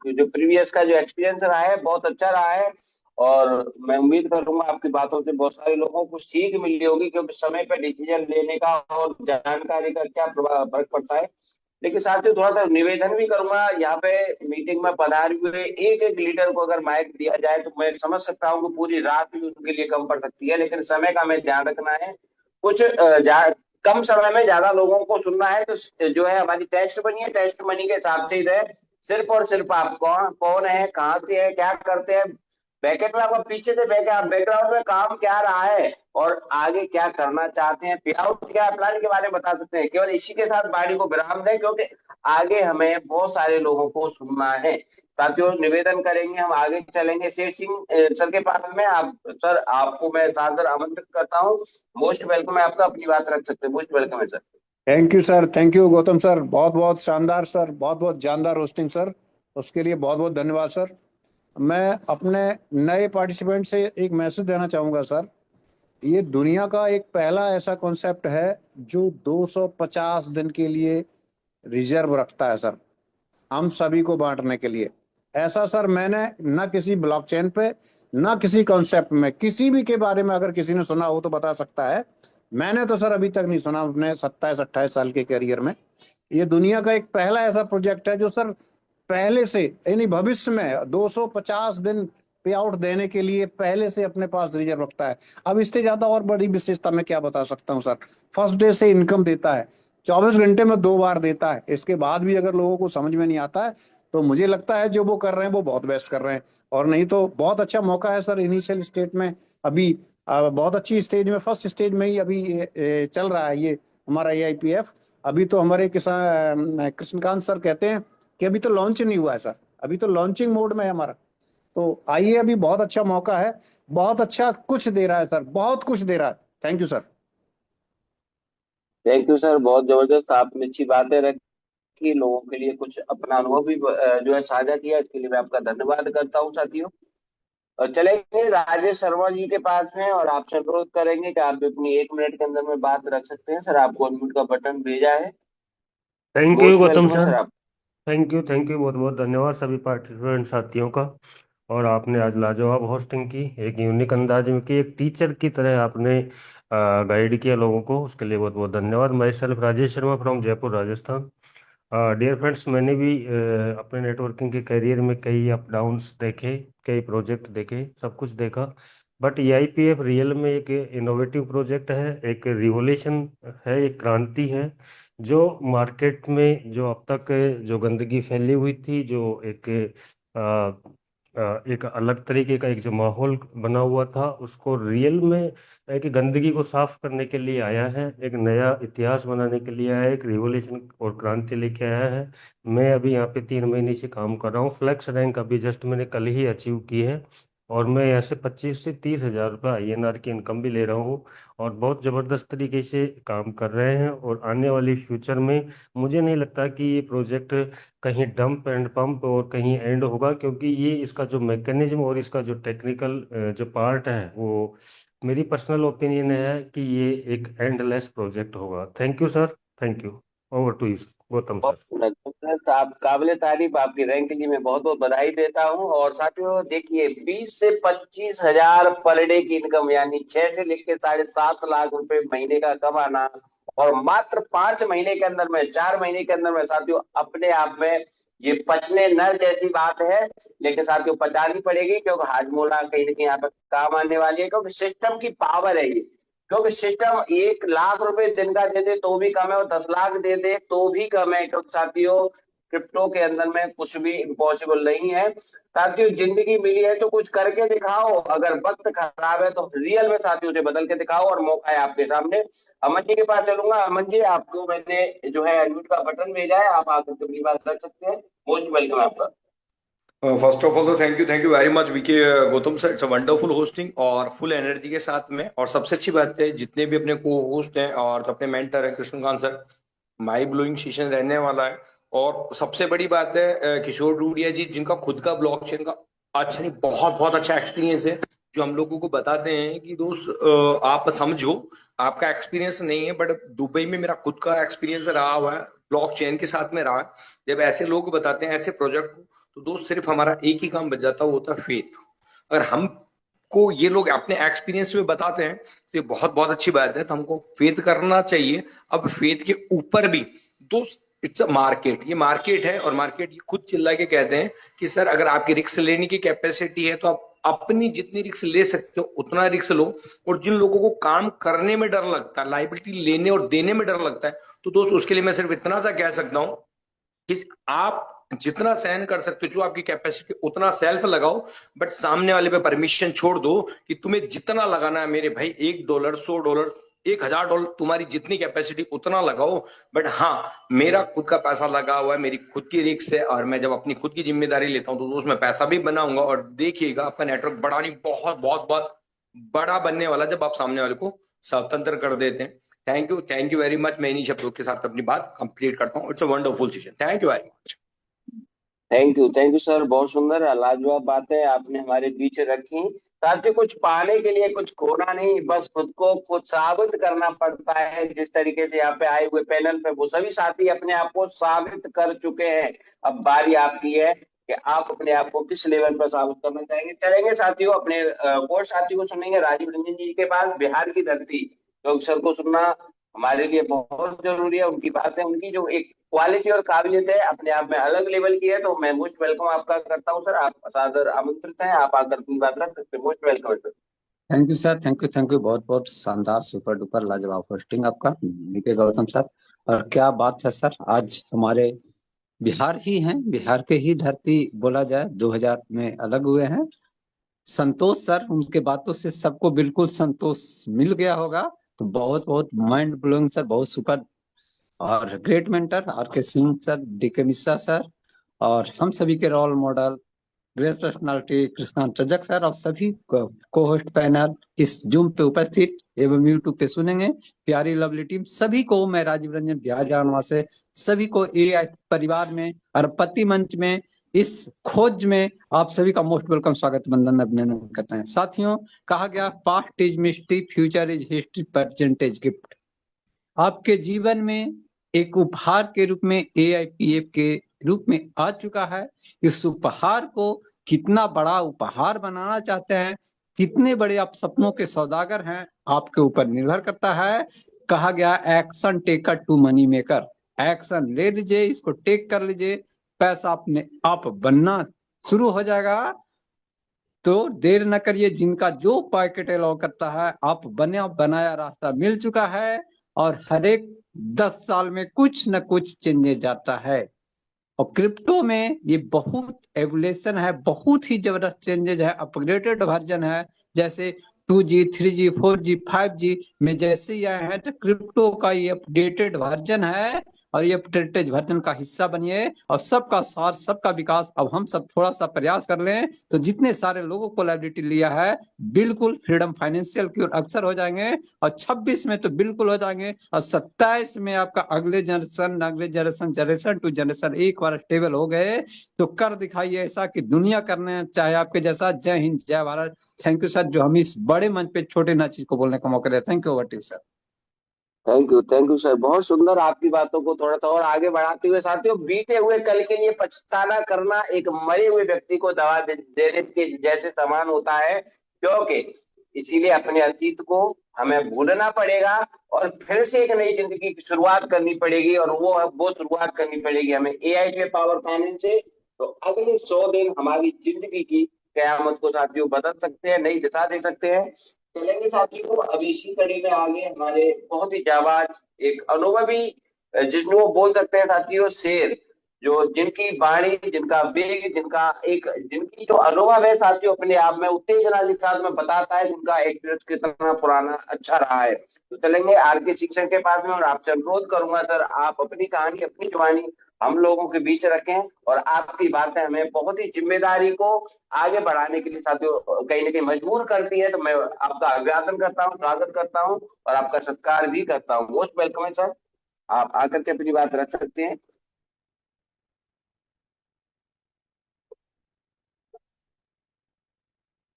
जो प्रीवियस का जो एक्सपीरियंस रहा है बहुत अच्छा रहा है। और मैं उम्मीद करूंगा आपकी बातों से बहुत सारे लोगों को सीख मिली होगी, क्योंकि समय पर डिसीजन लेने का और जानकारी का क्या फर्क पड़ता है। लेकिन साथ ही थोड़ा सा निवेदन भी करूंगा, यहाँ पे मीटिंग में पधारे हुए एक एक लीडर को अगर माइक दिया जाए तो मैं समझ सकता हूँ कि पूरी रात भी उनके लिए कम पड़ सकती है, लेकिन समय का हमें ध्यान रखना है। कुछ कम समय में ज्यादा लोगों को सुनना है, तो जो है हमारी टेस्ट बनी है, टेस्ट मनी के हिसाब से ही है। सिर्फ और सिर्फ आप कौन कौन है, कहाँ से है, क्या करते हैं, बैकेट में आपको पीछे से बैकग्राउंड में काम क्या रहा है और आगे क्या करना चाहते हैं, पे आउट क्या प्लान के बारे में बता सकते हैं। केवल इसी के साथ बाड़ी को विराम दें, क्योंकि आगे हमें बहुत सारे लोगों को सुनना है। साथियों, निवेदन करेंगे, हम आगे चलेंगे शेर सिंह सर के पास में। आप सर, आपको मैं सादर आमंत्रित करता हूँ। मोस्ट वेलकम है आपका, अपनी बात रख सकते हैं। मोस्ट वेलकम है sir. Thank you sir, thank you Gautam sir, बहुत बहुत शानदार सर, बहुत बहुत जानदार होस्टिंग सर। उसके लिए बहुत बहुत धन्यवाद सर। मैं अपने नए पार्टिसिपेंट से एक मैसेज देना चाहूँगा सर। ये दुनिया का एक पहला ऐसा कॉन्सेप्ट है जो 250 दिन के लिए रिजर्व रखता है सर, हम सभी को बांटने के लिए। ऐसा सर मैंने ना किसी ब्लॉकचेन पे, ना किसी कॉन्सेप्ट में, किसी भी के बारे में अगर किसी ने सुना हो तो बता सकता है। मैंने तो सर अभी तक नहीं सुना अपने 27-28 साल के करियर में। ये दुनिया का एक पहला ऐसा प्रोजेक्ट है जो सर पहले से, यानी भविष्य में 250 दिन पे आउट देने के लिए पहले से अपने पास रिजर्व रखता है। अब इससे ज्यादा और बड़ी विशेषता मैं क्या बता सकता हूँ सर। फर्स्ट डे से इनकम देता है, 24 घंटे में 2 बार देता है। इसके बाद भी अगर लोगों को समझ में नहीं आता है तो मुझे लगता है जो वो कर रहे हैं वो बहुत बेस्ट कर रहे हैं। और नहीं तो बहुत अच्छा मौका है सर इनिशियल स्टेज में। अभी बहुत अच्छी स्टेज में, फर्स्ट स्टेज में ही अभी चल रहा है ये हमारा AIPF। अभी तो हमारे किसान कृष्णकांत सर कहते हैं कि अभी तो लॉन्च नहीं हुआ है सर, अभी तो लॉन्चिंग मोड में है हमारा। तो आइए, अभी बहुत अच्छा मौका है, बहुत अच्छा कुछ दे रहा है सर, बहुत कुछ दे रहा है। Thank you sir. Thank you sir, बहुत जबरदस्त आपने अच्छी बातें रखी, लोगों के लिए कुछ अपना अनुभव भी जो है साझा किया, इसके लिए मैं आपका धन्यवाद करता हूँ साथियों। और चलेंगे राजेश शर्मा जी के पास में, और आपसे अनुरोध करेंगे कि आप अपनी 1 मिनट के अंदर में बात रख सकते हैं। सर, आपको अनम्यूट का बटन भेजा है। Thank you most Gautam welcome है सर। सर आप। थैंक यू बहुत बहुत धन्यवाद सभी पार्टिसिपेंट साथियों का। और आपने आज लाजवाब होस्टिंग की, एक यूनिक अंदाज में की, एक टीचर की तरह आपने गाइड किया लोगों को, उसके लिए बहुत बहुत धन्यवाद। Myself Rajesh Sharma from Jaipur Rajasthan. Dear friends, मैंने भी अपने नेटवर्किंग के करियर में कई अप डाउन्स देखे, कई प्रोजेक्ट देखे, सब कुछ देखा। बट AIPF रियल में एक इनोवेटिव प्रोजेक्ट है, एक रिवोल्यूशन है, एक क्रांति है। जो मार्केट में जो अब तक जो गंदगी फैली हुई थी, जो एक अलग तरीके का एक जो माहौल बना हुआ था, उसको रियल में एक गंदगी को साफ करने के लिए आया है, एक नया इतिहास बनाने के लिए आया है, एक रिवोल्यूशन और क्रांति लेके आया है। मैं अभी यहाँ पे 3 महीने से काम कर रहा हूँ। फ्लेक्स रैंक अभी जस्ट मैंने कल ही अचीव की है, और मैं यहाँ से 25 से 30 हज़ार रुपये INR की इनकम भी ले रहा हूँ। और बहुत ज़बरदस्त तरीके से काम कर रहे हैं, और आने वाली फ्यूचर में मुझे नहीं लगता कि ये प्रोजेक्ट कहीं डंप एंड पंप और कहीं एंड होगा, क्योंकि ये इसका जो मैकेनिज्म और इसका जो टेक्निकल जो पार्ट है, वो मेरी पर्सनल ओपिनियन है कि ये एक एंडलेस प्रोजेक्ट होगा। Thank you sir, thank you. Over to you Gautam sir. जबरदस्त, आप काबिले तारीफ, आपकी रैंक के लिए मैं बहुत बहुत बधाई देता हूँ। और साथियों देखिए, 20 से 25 हज़ार पर डे की इनकम, यानी 6 से लेकर 7.5 लाख रुपए महीने का कमाना, और मात्र 5 महीने के अंदर में, 4 महीने के अंदर में साथियों, अपने आप में ये पचने न जैसी बात है, लेकिन साथियों पचानी पड़ेगी, क्योंकि हाजमोला कहीं ना कहीं यहाँ पे काम आने वाली है, क्योंकि सिस्टम की पावर है ये। क्योंकि सिस्टम 1 लाख रुपए दिन का दे दे तो भी कम है, और 10 लाख दे दे तो भी कम है, क्योंकि साथियों क्रिप्टो के अंदर में कुछ भी इम्पॉसिबल नहीं है। साथियों जिंदगी मिली है तो कुछ करके दिखाओ, अगर वक्त खराब है तो रियल में साथियों से बदल के दिखाओ, और मौका है आपके सामने। अमन जी के पास चलूंगा। अमन जी, आपको मैंने जो है अनम्यूट का बटन भेजा है, आप आकर के अपनी बात रख सकते हैं। मोस्ट वेलकम आपका। फर्स्ट ऑफ ऑल तो thank you very much VK Gautam sir. It's a wonderful hosting और फुल एनर्जी के साथ में। और सबसे अच्छी बात है जितने भी अपने को होस्ट हैं और जो अपने मेंटर हैं Krishnakant sir, mind blowing session रहने वाला है। और सबसे बड़ी बात है किशोर डूडिया जी, जिनका खुद का ब्लॉकचेन का अच्छा नहीं बहुत बहुत अच्छा एक्सपीरियंस है, जो हम लोगों को बताते हैं कि दोस्त आप समझो आपका एक्सपीरियंस नहीं है, बट दुबई में मेरा खुद का एक्सपीरियंस रहा हुआ है, ब्लॉकचेन के साथ में रहा है। जब ऐसे लोग बताते हैं ऐसे प्रोजेक्ट को, तो दोस्त सिर्फ हमारा एक ही काम बच जाता है, वो होता है फेथ। अगर हमको ये लोग अपने एक्सपीरियंस में बताते हैं तो ये बहुत बहुत अच्छी बात है, तो हमको फेथ करना चाहिए। अब फेथ के ऊपर भी दोस्त इट्स अ मार्केट, ये मार्केट है, और मार्केट ये खुद चिल्ला के कहते हैं कि सर अगर आपकी रिस्क लेने की कैपेसिटी है तो आप अपनी जितनी रिस्क ले सकते हो उतना रिस्क लो। और जिन लोगों को काम करने में डर लगता है, लाइबिलिटी लेने और देने में डर लगता है, तो दोस्त उसके लिए मैं सिर्फ इतना सा कह सकता हूं कि आप जितना सहन कर सकते हो, जो आपकी कैपेसिटी उतना सेल्फ लगाओ, बट सामने वाले पे परमिशन छोड़ दो कि तुम्हें जितना लगाना है मेरे भाई, $1, $100, $1000, तुम्हारी जितनी कैपेसिटी उतना लगाओ। बट हाँ, मेरा खुद का पैसा लगा हुआ है, मेरी खुद की रिस्क है, और मैं जब अपनी खुद की जिम्मेदारी लेता हूं तो उसमें पैसा भी बनाऊंगा। और देखिएगा आपका नेटवर्क बड़ा नहीं बहुत बहुत बहुत बड़ा बनने वाला, जब आप सामने वाले को स्वतंत्र कर देते हैं। Thank you very much. मैं इन्हीं शब्दों के साथ अपनी बात कंप्लीट करता हूँ। It's a wonderful session. Thank you very much. Thank you sir, बहुत सुंदर लाजवाब बातें आपने हमारे बीच रखी। साथियों कुछ पाने के लिए कुछ खोना नहीं, बस खुद को कुछ साबित करना पड़ता है। जिस तरीके से यहाँ पे आए हुए पैनल पे वो सभी साथी अपने आप को साबित कर चुके हैं। अब बारी आपकी है कि आप अपने आप को किस लेवल पर साबित करना चाहेंगे। चलेंगे साथियों अपने कोच साथी को सुनेंगे, राजीव रंजन जी के पास, बिहार की धरती। तो सर को सुनना हमारे लिए बहुत जरूरी है। उनकी बातें, उनकी जो एक क्वालिटी और काबिलियत है अपने आप में अलग लेवल की है। तो मैं मोस्ट वेलकम आपका करता हूँ सर, आप सादर आमंत्रित हैं, आप आकर अपनी बात रख सकते हैं। Most welcome sir. Thank you sir, thank you बहुत बहुत शानदार सुपर डुपर लाजवाब होस्टिंग आपका वीके गौतम सर। और क्या बात है सर, आज हमारे बिहार ही हैं, बिहार के ही धरती बोला जाए, 2000 में अलग हुए हैं। संतोष सर, उनके बातों से सबको बिल्कुल संतोष मिल गया होगा। तो बहुत बहुत माइंड ब्लोइंग सर, बहुत सुपर और ग्रेट मेंटर आर के सिंह सर, डी के मिश्रा सर, और हम सभी के role model great personality Krishna Rajak sir, और सभी को होस्ट पैनल इस जूम पे उपस्थित एवं यूट्यूब पे सुनेंगे प्यारी लवली टीम, सभी को मैं राजीव रंजन बिहार जानवा से सभी को एआई परिवार में, अरबपति मंच में, इस खोज में आप सभी का मोस्ट वेलकम, स्वागत, वंदन, अभिनंदन करते हैं। साथियों, कहा गया past is mystery, future is history, present is gift. आपके जीवन में एक उपहार के रूप में एआईपीएफ के रूप में आ चुका है। इस उपहार को कितना बड़ा उपहार बनाना चाहते हैं, कितने बड़े आप सपनों के सौदागर हैं, आपके ऊपर निर्भर करता है। कहा गया action taker to money maker, action ले लीजिए, इसको टेक कर लीजिए, पैसा अपने आप बनना शुरू हो जाएगा। तो देर न करिए, जिनका जो पैकेट अलाउ करता है, आप बने बनाया रास्ता मिल चुका है, और हर एक 10 साल में कुछ न कुछ चेंजेस जाता है। और क्रिप्टो में ये बहुत एवोल्यूशन है, बहुत ही जबरदस्त चेंजेज है, अपग्रेडेड वर्जन है। जैसे 2G 3G 4G 5G में जैसे ही आए हैं, तो क्रिप्टो का ये अपडेटेड वर्जन है, और ये अपडेटेड वर्जन का हिस्सा बनिए, और सबका सार, सबका विकास। अब हम सब थोड़ा सा प्रयास कर लें तो जितने सारे लोगों को लाइबिलिटी लिया है, बिल्कुल फ्रीडम फाइनेंशियल की ओर अक्सर हो जाएंगे, और 26 में तो बिल्कुल हो जाएंगे, और 27 में आपका अगले जनरेशन टू जनरेशन एक बार स्टेबल हो गए तो कर दिखाइए ऐसा कि दुनिया करने चाहे आपके जैसा। जय हिंद, जय भारत। थैंक यू सर, जो हम इस बड़े मंच पे छोटे ना चीज को बोलने का मौका दिया। Thank you, over to you sir. Thank you sir, बहुत सुंदर। आपकी बातों को थोड़ा सा और आगे बढ़ाते हुए साथियों, बीते हुए कल के लिए पछताना करना एक मरे हुए व्यक्ति को दवा देने के जैसे समान होता है। क्योंकि इसीलिए अपने अतीत को हमें भूलना पड़ेगा, और फिर से एक नई जिंदगी की शुरुआत करनी पड़ेगी, और वो शुरुआत करनी पड़ेगी हमें एआई पे पावर फाइनेंस से। तो अगले 100 दिन हमारी जिंदगी की कयामत को साथियों बदल सकते हैं, नई दिशा दे सकते हैं। चलेंगे साथियों, अब इसी कड़ी में आगे हमारे बहुत ही जाबाज एक अनुभवी, जिसमें वो बोल सकते हैं साथियों शेर, जो जिनकी वाणी, जिनका वेग, जिनकी जो अनुभव है साथियों अपने आप में उत्तेजना के साथ में बताता है जिनका एक्सपीरियंस कितना पुराना अच्छा रहा है। तो चलेंगे आर के शिक्षक के पास में, और आपसे अनुरोध करूंगा सर, आप अपनी कहानी, अपनी जुबानी हम लोगों के बीच रखें, और आपकी बातें हमें बहुत ही जिम्मेदारी को आगे बढ़ाने के लिए साथियों कहीं ना कहीं मजबूर करती है। तो मैं आपका अभिवादन करता हूँ, स्वागत करता हूँ, और आपका सत्कार भी करता हूँ। मोस्ट वेलकम है सर, आप आकर के अपनी बात रख सकते हैं।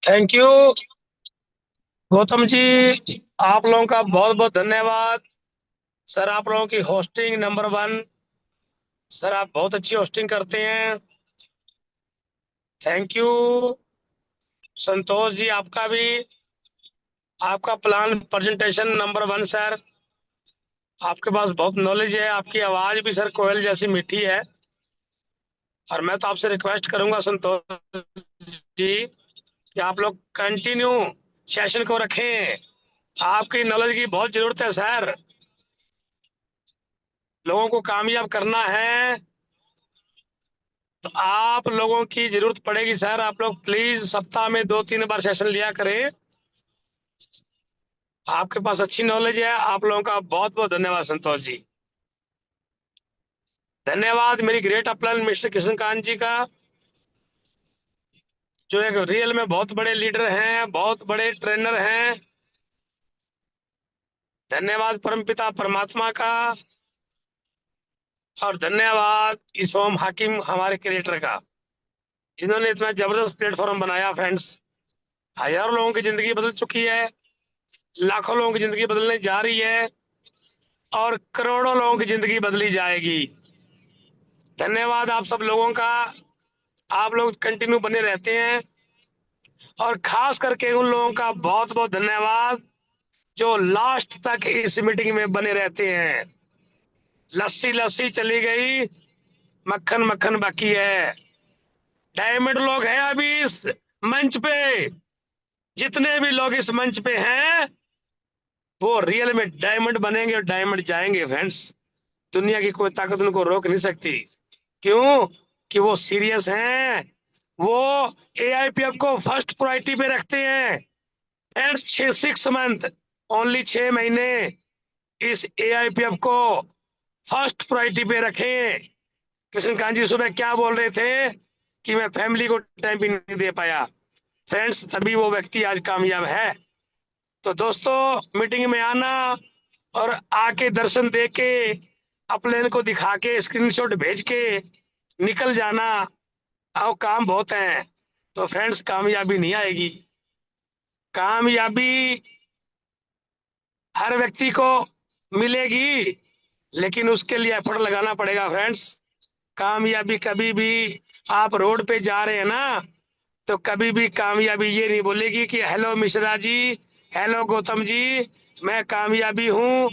थैंक यू गौतम जी, आप लोगों का बहुत बहुत धन्यवाद। सर आप लोगों की होस्टिंग नंबर 1। सर आप बहुत अच्छी होस्टिंग करते हैं। थैंक यू संतोष जी, आपका भी, आपका प्लान प्रेजेंटेशन नंबर 1 सर। आपके पास बहुत नॉलेज है, आपकी आवाज भी सर कोयल जैसी मीठी है। और मैं तो आपसे रिक्वेस्ट करूंगा संतोष जी कि आप लोग कंटिन्यू सेशन को रखें। आपकी नॉलेज की बहुत जरूरत है सर, लोगों को कामयाब करना है तो आप लोगों की जरूरत पड़ेगी सर। आप लोग प्लीज सप्ताह में 2-3 बार सेशन लिया करें। आपके पास अच्छी नॉलेज है। आप लोगों का बहुत बहुत धन्यवाद संतोष जी। धन्यवाद मेरी ग्रेट अपलाइन मिस्टर कृष्णकांत जी का, जो एक रियल में बहुत बड़े लीडर हैं, बहुत बड़े ट्रेनर हैं। धन्यवाद परमपिता परमात्मा का, और धन्यवाद इसोम हाकिम हमारे क्रिएटर का, जिन्होंने इतना जबरदस्त प्लेटफॉर्म बनाया। फ्रेंड्स, हजारों लोगों की जिंदगी बदल चुकी है, लाखों लोगों की जिंदगी बदलने जा रही है, और करोड़ों लोगों की जिंदगी बदली जाएगी। धन्यवाद आप सब लोगों का, आप लोग कंटिन्यू बने रहते हैं। और खास करके उन लोगों का बहुत बहुत धन्यवाद जो लास्ट तक इस मीटिंग में बने रहते हैं। लस्सी लस्सी चली गई, मक्खन मक्खन बाकी है। डायमंड लोग हैं अभी इस मंच पे, जितने भी लोग इस मंच पे हैं वो रियल में डायमंड बनेंगे और डायमंड जाएंगे। फ्रेंड्स, दुनिया की कोई ताकत उनको रोक नहीं सकती। क्यों? कि वो सीरियस हैं, वो एआईपीएफ को फर्स्ट प्रायोरिटी पे रखते हैं। एंड 6 मंथ, ओनली 6 महीने इस एआईपीएफ को फर्स्ट प्रायोरिटी पे रखें। कृष्णकांत जी सुबह क्या बोल रहे थे कि मैं फैमिली को टाइम भी नहीं दे पाया। फ्रेंड्स, तभी वो व्यक्ति आज कामयाब है। तो दोस्तों, मीटिंग में आना और आके दर्शन दे के अपलेन को दिखा के स्क्रीनशॉट भेज के निकल जाना, आओ काम बहुत है। तो फ्रेंड्स, कामयाबी नहीं आएगी। कामयाबी हर व्यक्ति को मिलेगी, लेकिन उसके लिए एफर्ट लगाना पड़ेगा। फ्रेंड्स, कामयाबी कभी भी, आप रोड पे जा रहे हैं ना, तो कभी भी कामयाबी ये नहीं बोलेगी कि हेलो मिश्रा जी, हेलो गौतम जी, मैं कामयाबी हूँ,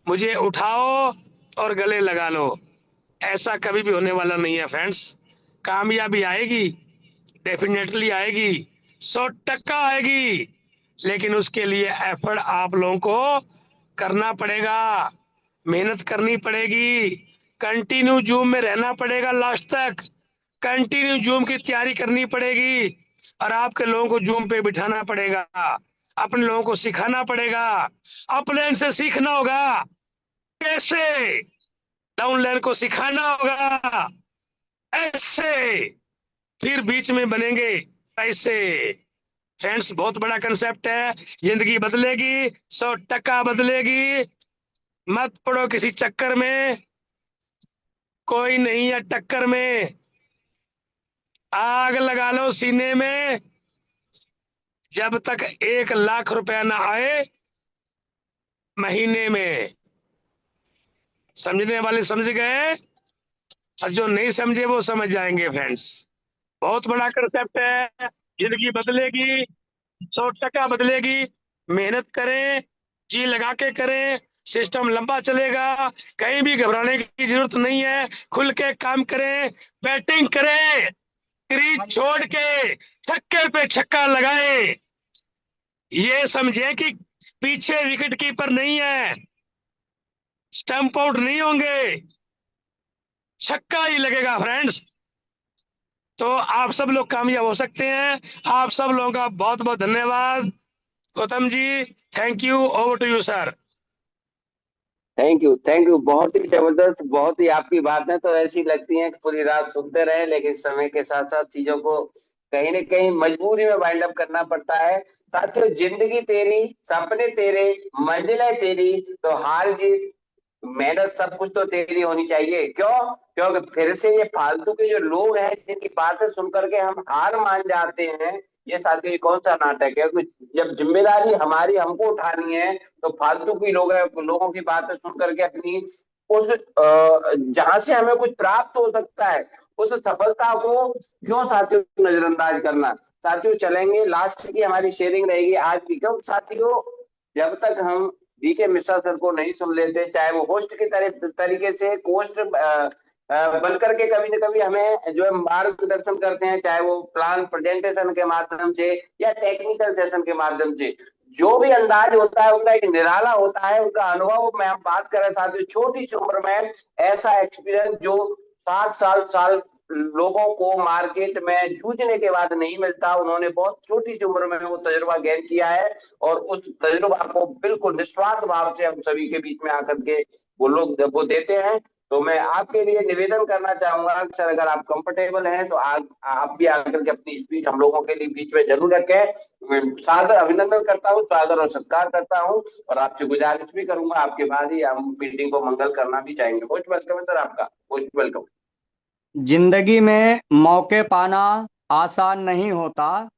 मुझे उठाओ और गले लगा लो। ऐसा कभी भी होने वाला नहीं है। फ्रेंड्स, कामयाबी आएगी, डेफिनेटली आएगी, 100% आएगी, लेकिन उसके लिए एफर्ट आप लोगों को करना पड़ेगा, मेहनत करनी पड़ेगी, कंटिन्यू जूम में रहना पड़ेगा लास्ट तक, कंटिन्यू जूम की तैयारी करनी पड़ेगी, और आपके लोगों को जूम पे बिठाना पड़ेगा, अपने लोगों को सिखाना पड़ेगा। अपलाइन से सीखना होगा कैसे, डाउनलाइन को सिखाना होगा ऐसे, फिर बीच में बनेंगे ऐसे। फ्रेंड्स, बहुत बड़ा कंसेप्ट है, जिंदगी बदलेगी, 100% बदलेगी। मत पड़ो किसी चक्कर में, कोई नहीं है टक्कर में। आग लगा लो सीने में, जब तक 1 लाख रुपया ना आए महीने में। समझने वाले समझ गए, और जो नहीं समझे वो समझ जाएंगे। फ्रेंड्स, बहुत बड़ा कंसेप्ट है, जिंदगी बदलेगी, 100% बदलेगी। मेहनत करें, जी लगा के करें, सिस्टम लंबा चलेगा, कहीं भी घबराने की जरूरत नहीं है। खुल के काम करें, बैटिंग करें, क्रीज छोड़ के छक्के पे छक्का लगाएं। ये समझे कि पीछे विकेट कीपर नहीं है, स्टंप आउट नहीं होंगे, छक्का ही लगेगा फ्रेंड्स। तो आप सब लोग कामयाब हो सकते हैं। आप सब लोगों का बहुत बहुत धन्यवाद। Gautam ji, thank you. Over to you sir. Thank you, बहुत ही जबरदस्त, बहुत ही आपकी बातें तो ऐसी लगती हैं कि पूरी रात सुनते रहे, लेकिन समय के साथ साथ चीजों को कहीं न कहीं मजबूरी में वाइंड अप करना पड़ता है। साथियों, जिंदगी तेरी, सपने तेरे, मंजिलें तेरी, तो हार जीत, मेहनत, सब कुछ तो तेरी होनी चाहिए। क्यों? क्योंकि फिर से ये फालतू के जो लोग हैं जिनकी बातें सुन करके हम हार मान जाते हैं, ये साथियों ये कौन सा नाटक है? जब जिम्मेदारी हमारी हमको उठानी है, तो फालतू की लोगों की बातें सुन करके अपनी उस जहां से हमें कुछ प्राप्त हो सकता है, उस सफलता को क्यों साथियों नजरअंदाज करना? साथियों चलेंगे, लास्ट की हमारी शेयरिंग रहेगी आज की। क्यों साथियों, जब तक हम डीके मिश्रा सर को नहीं सुन लेते, चाहे वो होस्ट की तरीके से होस्ट बन करके कभी न कभी हमें जो है मार्गदर्शन करते हैं, चाहे वो प्लान प्रेजेंटेशन के माध्यम से या टेक्निकल सेशन के माध्यम से, जो भी अंदाज होता है उनका एक निराला होता है, उनका अनुभव में हम बात करें साथियों, छोटी सी उम्र में ऐसा एक्सपीरियंस जो 7 साल लोगों को मार्केट में जूझने के बाद नहीं मिलता, उन्होंने बहुत छोटी सी उम्र में वो तजुर्बा गेन किया है, और उस तजुर्बा को बिल्कुल निस्वार्थ भाव से हम सभी के बीच में आकर के वो लोग वो देते हैं। तो मैं आपके लिए निवेदन करना चाहूंगा सर, अगर आप कंफर्टेबल हैं तो आप भी आकर के अपनी स्पीच हम लोगों के लिए बीच में जरूर रखें। मैं सादर अभिनंदन करता हूं, सादर और सत्कार करता हूं, और आपसे गुजारिश भी करूंगा, आपके बाद ही हम मीटिंग को मंगल करना भी चाहेंगे। मोस्ट वेलकम है सर, आपका मोस्ट वेलकम। जिंदगी में मौके पाना आसान नहीं होता,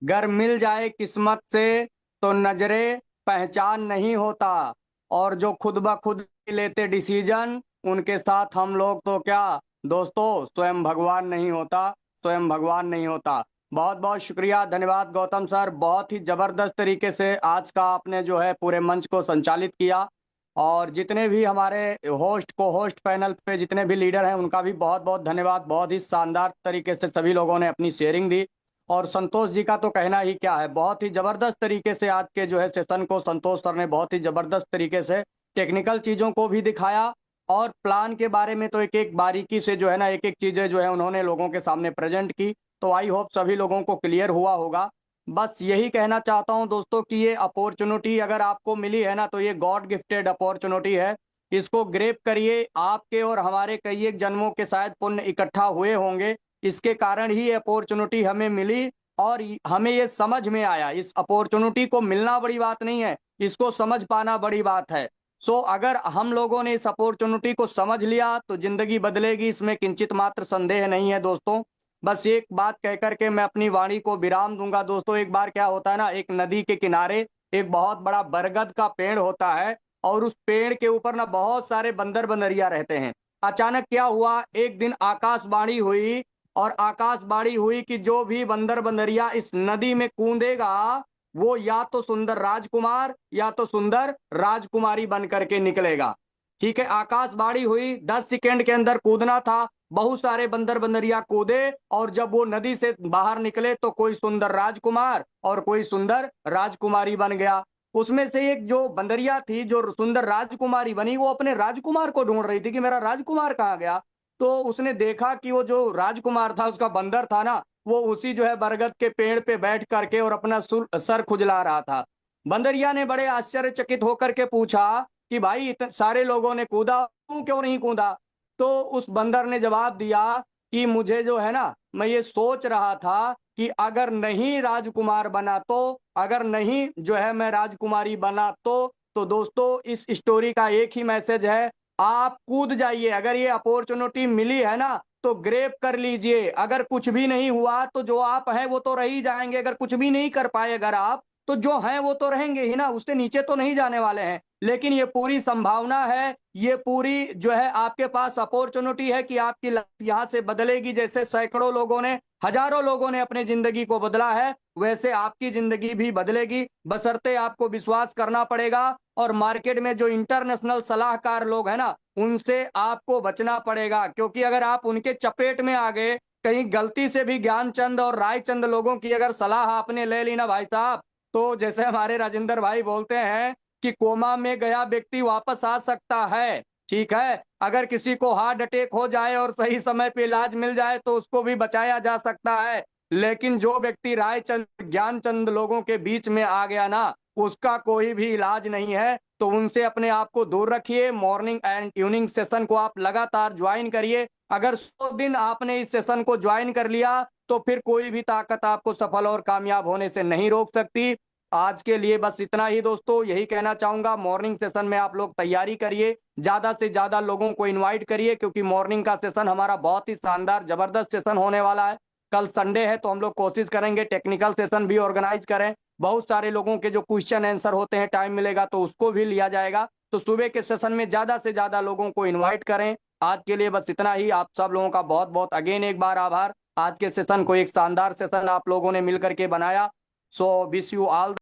गर मिल जाए किस्मत से तो नजरे पहचान नहीं होता, और जो खुद ब खुद लेते डिसीजन उनके साथ हम लोग तो क्या दोस्तों स्वयं भगवान नहीं होता, स्वयं भगवान नहीं होता। बहुत बहुत शुक्रिया, धन्यवाद गौतम सर, बहुत ही जबरदस्त तरीके से आज का आपने जो है पूरे मंच को संचालित किया। और जितने भी हमारे होस्ट को होस्ट पैनल पे जितने भी लीडर हैं उनका भी बहुत बहुत धन्यवाद, बहुत ही शानदार तरीके से सभी लोगों ने अपनी शेयरिंग दी। और संतोष जी का तो कहना ही क्या है, बहुत ही जबरदस्त तरीके से आज के जो है सेशन को संतोष सर ने बहुत ही जबरदस्त तरीके से टेक्निकल चीज़ों को भी दिखाया, और प्लान के बारे में तो एक एक बारीकी से जो है ना एक एक चीज़ें जो है उन्होंने लोगों के सामने प्रेजेंट की। तो आई होप सभी लोगों को क्लियर हुआ होगा। बस यही कहना चाहता हूं दोस्तों कि ये अपॉर्चुनिटी अगर आपको मिली है ना तो ये गॉड गिफ्टेड अपॉर्चुनिटी है, इसको ग्रेप करिए। आपके और हमारे कई एक जन्मों के शायद पुण्य इकट्ठा हुए होंगे, इसके कारण ही ये अपॉर्चुनिटी हमें मिली, और हमें ये समझ में आया। इस अपॉर्चुनिटी को मिलना बड़ी बात नहीं है, इसको समझ पाना बड़ी बात है। सो अगर हम लोगों ने इस अपॉर्चुनिटी को समझ लिया तो जिंदगी बदलेगी, इसमें किंचित मात्र संदेह नहीं है दोस्तों। बस एक बात कह करके मैं अपनी वाणी को विराम दूंगा दोस्तों। एक बार क्या होता है ना, एक नदी के किनारे एक बहुत बड़ा बरगद का पेड़ होता है, और उस पेड़ के ऊपर ना बहुत सारे बंदर बंदरिया रहते हैं। अचानक क्या हुआ, एक दिन आकाशवाणी हुई, और आकाशवाणी हुई कि जो भी बंदर बंदरिया इस नदी में कूदेगा वो या तो सुंदर राजकुमार या तो सुंदर राजकुमारी बन करके निकलेगा। ठीक है, आकाशवाणी हुई, 10 सेकेंड के अंदर कूदना था। बहुत सारे बंदर बंदरिया कूदे, और जब वो नदी से बाहर निकले तो कोई सुंदर राजकुमार और कोई सुंदर राजकुमारी बन गया। उसमें से एक जो बंदरिया थी जो सुंदर राजकुमारी बनी, वो अपने राजकुमार को ढूंढ रही थी कि मेरा राजकुमार कहाँ गया। तो उसने देखा कि वो जो राजकुमार था उसका बंदर था ना, वो उसी जो है बरगद के पेड़ पे बैठ करके और अपना सर खुजला रहा था। बंदरिया ने बड़े आश्चर्यचकित होकर के पूछा कि भाई इतने सारे लोगों ने कूदा, तू क्यों नहीं कूदा? तो उस बंदर ने जवाब दिया कि मुझे जो है ना, मैं ये सोच रहा था कि अगर नहीं राजकुमार बना तो, अगर नहीं जो है मैं राजकुमारी बना तो दोस्तों इस स्टोरी का एक ही मैसेज है, आप कूद जाइए। अगर ये अपॉर्चुनिटी मिली है ना तो ग्रेप कर लीजिए। अगर कुछ भी नहीं हुआ तो जो आप हैं वो तो रह ही जाएंगे, अगर कुछ भी नहीं कर पाए अगर आप, तो जो हैं वो तो रहेंगे ही ना, उससे नीचे तो नहीं जाने वाले हैं। लेकिन ये पूरी संभावना है ये पूरी जो है आपके पास अपॉर्चुनिटी है कि आपकी लाइफ यहाँ से बदलेगी। जैसे सैकड़ों लोगों ने, हजारों लोगों ने अपने जिंदगी को बदला है, वैसे आपकी जिंदगी भी बदलेगी, बशर्ते आपको विश्वास करना पड़ेगा। और मार्केट में जो इंटरनेशनल सलाहकार लोग हैं ना, उनसे आपको बचना पड़ेगा, क्योंकि अगर आप उनके चपेट में आ गए, कहीं गलती से भी ज्ञानचंद और रायचंद लोगों की अगर सलाह आपने ले ली ना भाई साहब, तो जैसे हमारे राजेंद्र भाई बोलते हैं कि कोमा में गया व्यक्ति वापस आ सकता है। ठीक है, अगर किसी को हार्ट अटैक हो जाए और सही समय पे इलाज मिल जाए तो उसको भी बचाया जा सकता है, लेकिन जो व्यक्ति रायचंद ज्ञानचंद लोगों के बीच में आ गया ना, उसका कोई भी इलाज नहीं है। तो उनसे अपने आप को दूर रखिए। मॉर्निंग एंड इवनिंग सेशन को आप लगातार ज्वाइन करिए। अगर 100 दिन आपने इस सेशन को ज्वाइन कर लिया तो फिर कोई भी ताकत आपको सफल और कामयाब होने से नहीं रोक सकती। आज के लिए बस इतना ही दोस्तों, यही कहना चाहूंगा। मॉर्निंग सेशन में आप लोग तैयारी करिए, ज्यादा से ज्यादा लोगों को इनवाइट करिए, क्योंकि मॉर्निंग का सेशन हमारा बहुत ही शानदार जबरदस्त सेशन होने वाला है। कल संडे है तो हम लोग कोशिश करेंगे टेक्निकल सेशन भी ऑर्गेनाइज करें। बहुत सारे लोगों के जो क्वेश्चन आंसर होते हैं, टाइम मिलेगा तो उसको भी लिया जाएगा। तो सुबह के सेशन में ज्यादा से ज्यादा लोगों को इन्वाइट करें। आज के लिए बस इतना ही। आप सब लोगों का बहुत बहुत अगेन एक बार आभार। आज के सेशन को एक शानदार सेशन आप लोगों ने मिलकर के बनाया। So wish you all